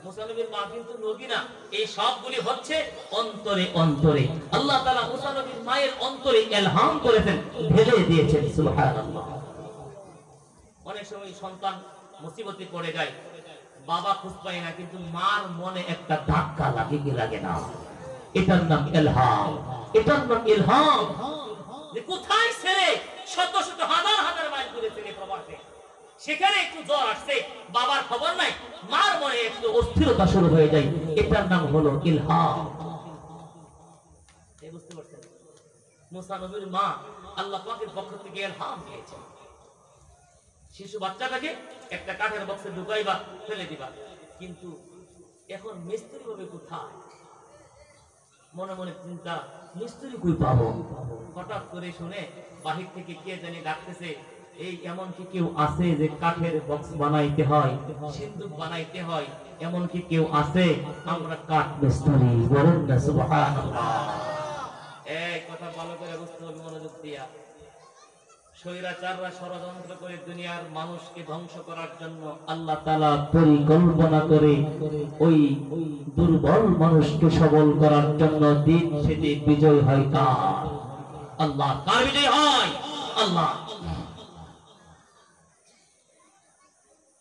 মুসা নবীর মা কিন্তু নবী না, এই সবগুলি হচ্ছে অন্তরে অন্তরে। আল্লাহ তাআলা মুসা নবীর মায়ের অন্তরে ইলহাম করেছেন, ঢেলে দিয়েছেন। সুবহানাল্লাহ। অনেক সময় সন্তান মুসিবতে পড়ে যায়, বাবা খুঁজ পায় না, কিন্তু মার মনে একটা ধাক্কা লাগে কি লাগে না? এটার নাম ইলহাম, এটার নাম ইলহাম। যে কোথায় ছেলে শত শত হাজার হাজার মাইল দূরে থেকে প্রবাসে, সেখানে একটু জ্বর আসছে, বাবার খবর নাই, মার মনে একটু অস্থিরতা শুরু হয়ে যায়, এটার নাম হলো ইলহাম। বুঝতে পারছেন? মুসা নবীর মা আল্লাহ পাকের পক্ষ থেকে ইলহাম পেয়েছেন, শিশু বাচ্চাটাকে একটা কাঠের বক্সে ঢুকাইবা, ফেলে দিবা। কিন্তু এখন মিস্ত্রি হবে কোথায়? মনে মনে চিন্তা, মিস্ত্রি কই পাবো? হঠাৎ করে শুনে বাহির থেকে কে জানি ডাকতেছে, এই এমন কি কেউ আছে যে কাঠের বক্স বানাইতে হয়, সিন্ধুক বানাইতে হয়, এমন কি কেউ আছে? আমরা কাঠ মিস্ত্রি। বলেন না সুবহানাল্লাহ। এই কথা ভালো করে বুঝতে হবে, মনোযোগ দিয়া। স্বৈরাচাররা ষড়যন্ত্র করে দুনিয়ার মানুষকে ধ্বংস করার জন্য আল্লাহ তাআলা পরিকল্পনা করে ওই দুর্বল মানুষকে সবল করার জন্য দিন শেষে বিজয় হয় কার? আল্লাহ। কার বিজয় হয়? আল্লাহ।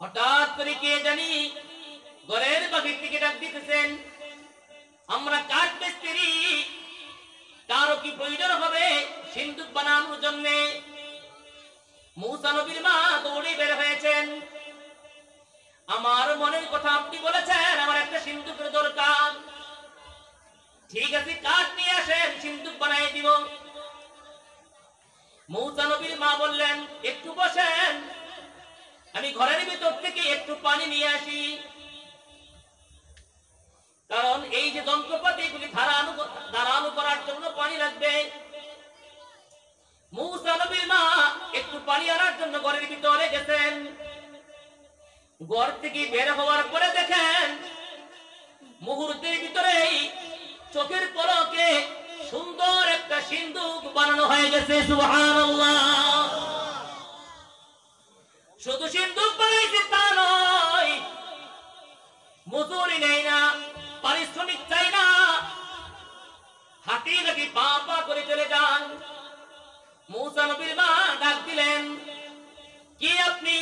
হঠাৎ করে কে জানি ঘরের বাহির থেকে ডাক দিতেছেন, আমরা কাঠ মিস্ত্রি, কারো কি প্রয়োজন হবে সিন্ধুক বানানোর জন্য? মুসা নবীর মা দৌড়ে বের হয়েছেন, আমার মনের কথা আপনি বলেছেন, আমার একটা সিন্ধুকের দরকার। ঠিক আছে, কাঠ নিয়ে আসেন, সিন্ধুক বানাই দিব। মুসা নবীর মা বললেন, একটু বসেন, আমি ঘরের ভিতর থেকে একটু পানি নিয়ে আসি, কারণ এই যে যন্ত্রপাতি এগুলি ধারানো করার জন্য পানি লাগবে। মুসা নবীর মা একটু পানি আনার জন্য ঘরের ভিতরে গেছেন। ঘর থেকে বের হওয়ার পরে দেখেন মুহূর্তের ভিতরেই চোখের পলকে সুন্দর একটা সিন্দুক বানানো হয়ে গেছে। সুবহানাল্লাহ। শুধু সিন্দুক বানাইছে তা নয়, মজুরি নেই না, পারিশ্রমিক চাই না, হাতি নাকি পা পা করে চলে যান। মূসা নবীর মা ডাক দিলেন, কি আপনি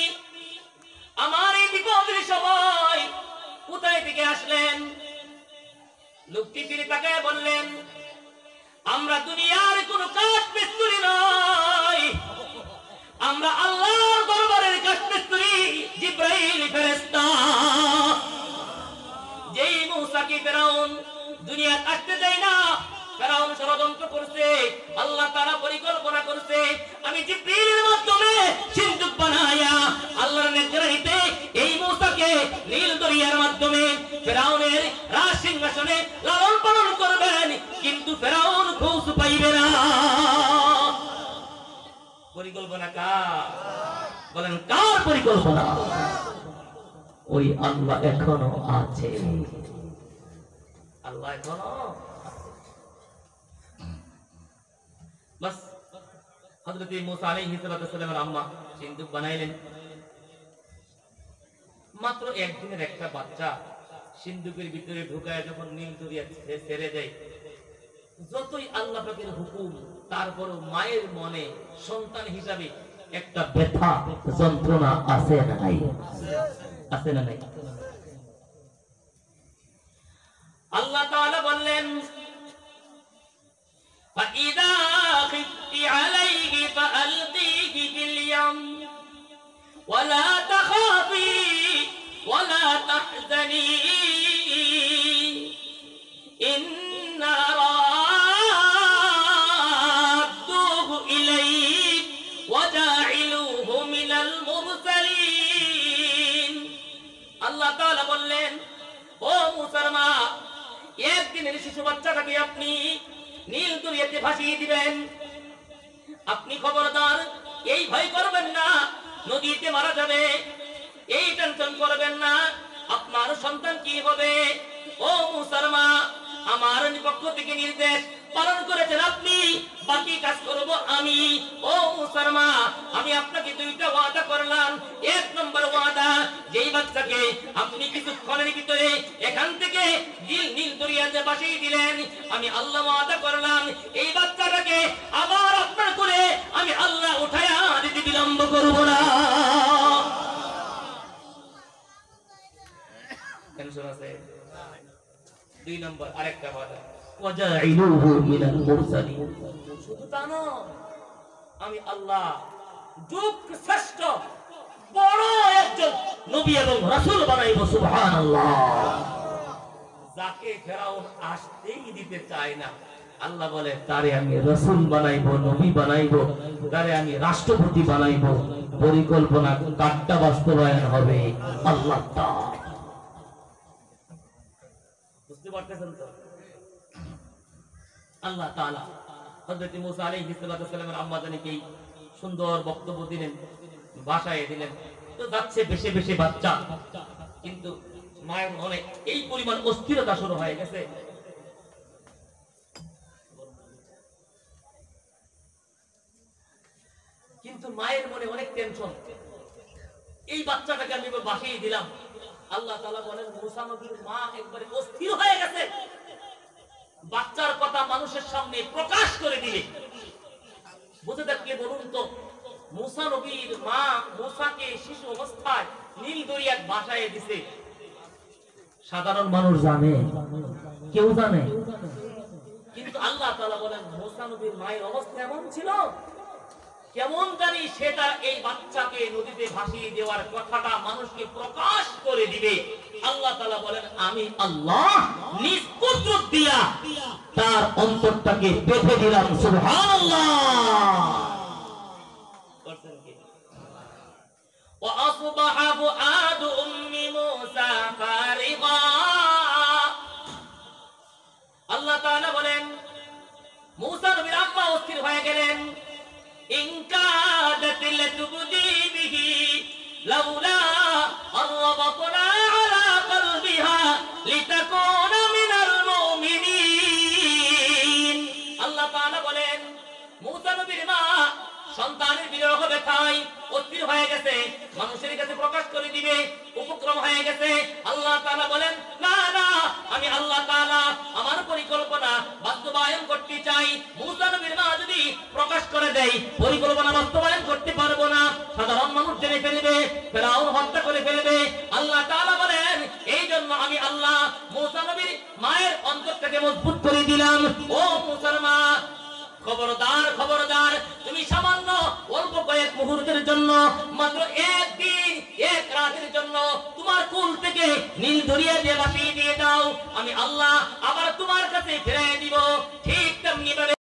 আমার এই বিপদের সময় কোথায় থেকে আসলেন? লোকটি ফিরে তাকায় বললেন, আমরা দুনিয়ার কোনো কাঠ মিস্ত্রি নয়, আমরা আল্লাহর দরবারের কাঠ মিস্ত্রি জিবরাইল ফেরেশতা। যেই মূসাকে ফেরাউন দুনিয়া আসতে দেয় না, ফেরাউন ষড়যন্ত্র করছে, আল্লাহ তাআলা পরিকল্পনা করছে, আমি জিবরাইলের মাধ্যমে সিন্দুক বানায়া আল্লাহর নির্দেশে এই মূসাকে নীল দরিয়ার মাধ্যমে ফেরাউনের রাজ সিংহাসনে লালন পালন করবেন, কিন্তু ফেরাউন খুশ পাইবে না। পরিকল্পনা কার? বলেন কার পরিকল্পনা? ওই আল্লাহ এখনো আছে, আল্লাহ এখনো বাস। হযরত মুসা আলাইহিস সালামের আম্মা সিন্দুক বানাইলেন। মাত্র একদিনের একটা বাচ্চা সিন্দুকের ভিতরে ঢুকায় যখন নীল দরিয়া ছেড়ে দেয়, যতই আল্লাহ পাকের হুকুম, তারপরও মায়ের মনে সন্তান হিসাবে একটা ব্যথা যন্ত্রণা আছে না নাই? আছে না নাই? আল্লাহ তাআলা বললেন, فَإِذَا خِفْتِ عَلَيْهِ فَأَلْقِيهِ فِي الْيَمِّ وَلَا تَخَافِي وَلَا تَحْزَنِي إِنَّا رَادُّوهُ إِلَيْكِ وَجَاعِلُوهُ مِنَ الْمُرْسَلِينَ। আল্লাহ তাআলা বললেন, ও মূসার মা, একদিনের শিশু বাচ্চাটাকে আপনি নীল দরিয়াতে ভাসিয়ে দিবেন। আপনি খবরদার এই ভয় করবেন না নদীতে মারা যাবে, এই টেনশন করবেন না আপনার সন্তান কি হবে। ও মূসার মা, আমার পক্ষ থেকে নির্দেশ পালন করেছেন আপনি, বাকি কাজ করব আমি। ও মূসার মা, আমি আপনাকে দুইটা ওয়াদা করলাম। এক নম্বর ওয়াদা, যেই বাচ্চাকে আপনি কিছুক্ষণের ভিতরে এখান থেকে নীল দরিয়াতে ভাসিয়ে দিলেন, আমি আল্লাহ ওয়াদা করলাম এই বাচ্চাটাকে আবার আপনার কোলে আমি আল্লাহ উঠায়া দিতে বিলম্ব করব না। টেনশন আছে? দুই নম্বর আরেকটা ওয়াদা, ওয়াজাইলুহু মিনাল মুরসালিন। শুধু তা নয়, আমি আল্লাহ যুগ শ্রেষ্ঠ বড় একজন নবী এবং রাসূল বানাইব। সুবহানাল্লাহ। যাকে ফেরাউন আসতেই দিতে চায় না, আল্লাহ বলে তারে আমি রাসূল বানাইব, নবী বানাইব, তারে আমি রাষ্ট্রপতি বানাইব। পরিকল্পনা কাটটা বাস্তবায়ন হবে আল্লাহ তাআলা। বুঝতে পারতেছেন তো? আল্লাহ তাআলা হযরত মুসা আলাইহিস সালামের আম্মা জানিকে সুন্দর বক্তব্য দিলেন, ভাষায় দিলেন। তো যাচ্ছে বেশে বেশে বাচ্চা, কিন্তু মায়ের মনে এই পরিমাণ অস্থিরতা শুরু হয়ে গেছে। কিন্তু মায়ের মনে অনেক টেনশন, এই বাচ্চাটাকে আমি ভাসিয়ে দিলাম। আল্লাহ তাআলা বলেন, মুসা নবীর মা একবারে অস্থির হয়ে গেছে, বাচ্চার কথা মানুষের সামনে প্রকাশ করে দিলে। বুঝে থাকলে বলুন তো, মুসা নবীর মা মুসাকে শিশু অবস্থায় নীল দরিয়ায় ভাসায় দিছে, সাধারণ মানুষ জানে? কেউ জানে? কিন্তু আল্লাহ তাআলা বলেন, মুসা নবীর মায়ের অবস্থা এমন ছিল, কেমন জানি সে তার এই বাচ্চাকে নদীতে ভাসিয়ে দেওয়ার কথাটা মানুষকে প্রকাশ করে দিবে। আল্লাহ তাআলা বলেন, আমি আল্লাহ নিজ কুদরত দিয়া তার অন্তরটাকে বেঁধে দিলাম। সুবহানাল্লাহ। করছেন কি? ওয়া আসবাহা ফুআদু উম্মি মূসা ফারিগা। আল্লাহ তাআলা বলেন, মূসা নবীর আম্মা অস্থির হয়ে গেলেন। إن كادت لتبدي به لولا أن ربطنا على قلبها لتكون মুসা নবীর মা সন্তানের বিরহ ব্যথায় অস্থির হয়ে গেছে, মানুষের কাছে প্রকাশ করে দিবে উপক্রম হয়ে গেছে। আল্লাহ তাআলা বলেন, না না, আমি আল্লাহ তাআলা আমার পরিকল্পনা বাস্তবায়ন করতে চাই। মুসা নবীর মা যদি প্রকাশ করে দেয়, পরিকল্পনা বাস্তবায়ন করতে পারবো না, সাধারণ মানুষ জেনে ফেলবে, ফেরাউন হত্যা করে ফেলবে। আল্লাহ তাআলা বলেন, এই জন্য আমি আল্লাহ মুসা নবীর মায়ের অন্তরটাকে মজবুত করে দিলাম। ও মুসার মা, খবরদার খবরদার, তুমি সামান্য অল্প কয়েক মুহূর্তের জন্য, মাত্র একদিন এক রাতের জন্য তোমার কুল থেকে নীল দরিয়া দিয়ে ভাসিয়ে দিয়ে দাও, আমি আল্লাহ আবার তোমার কাছে ফিরিয়ে দিব। ঠিক তেমনি ভাবে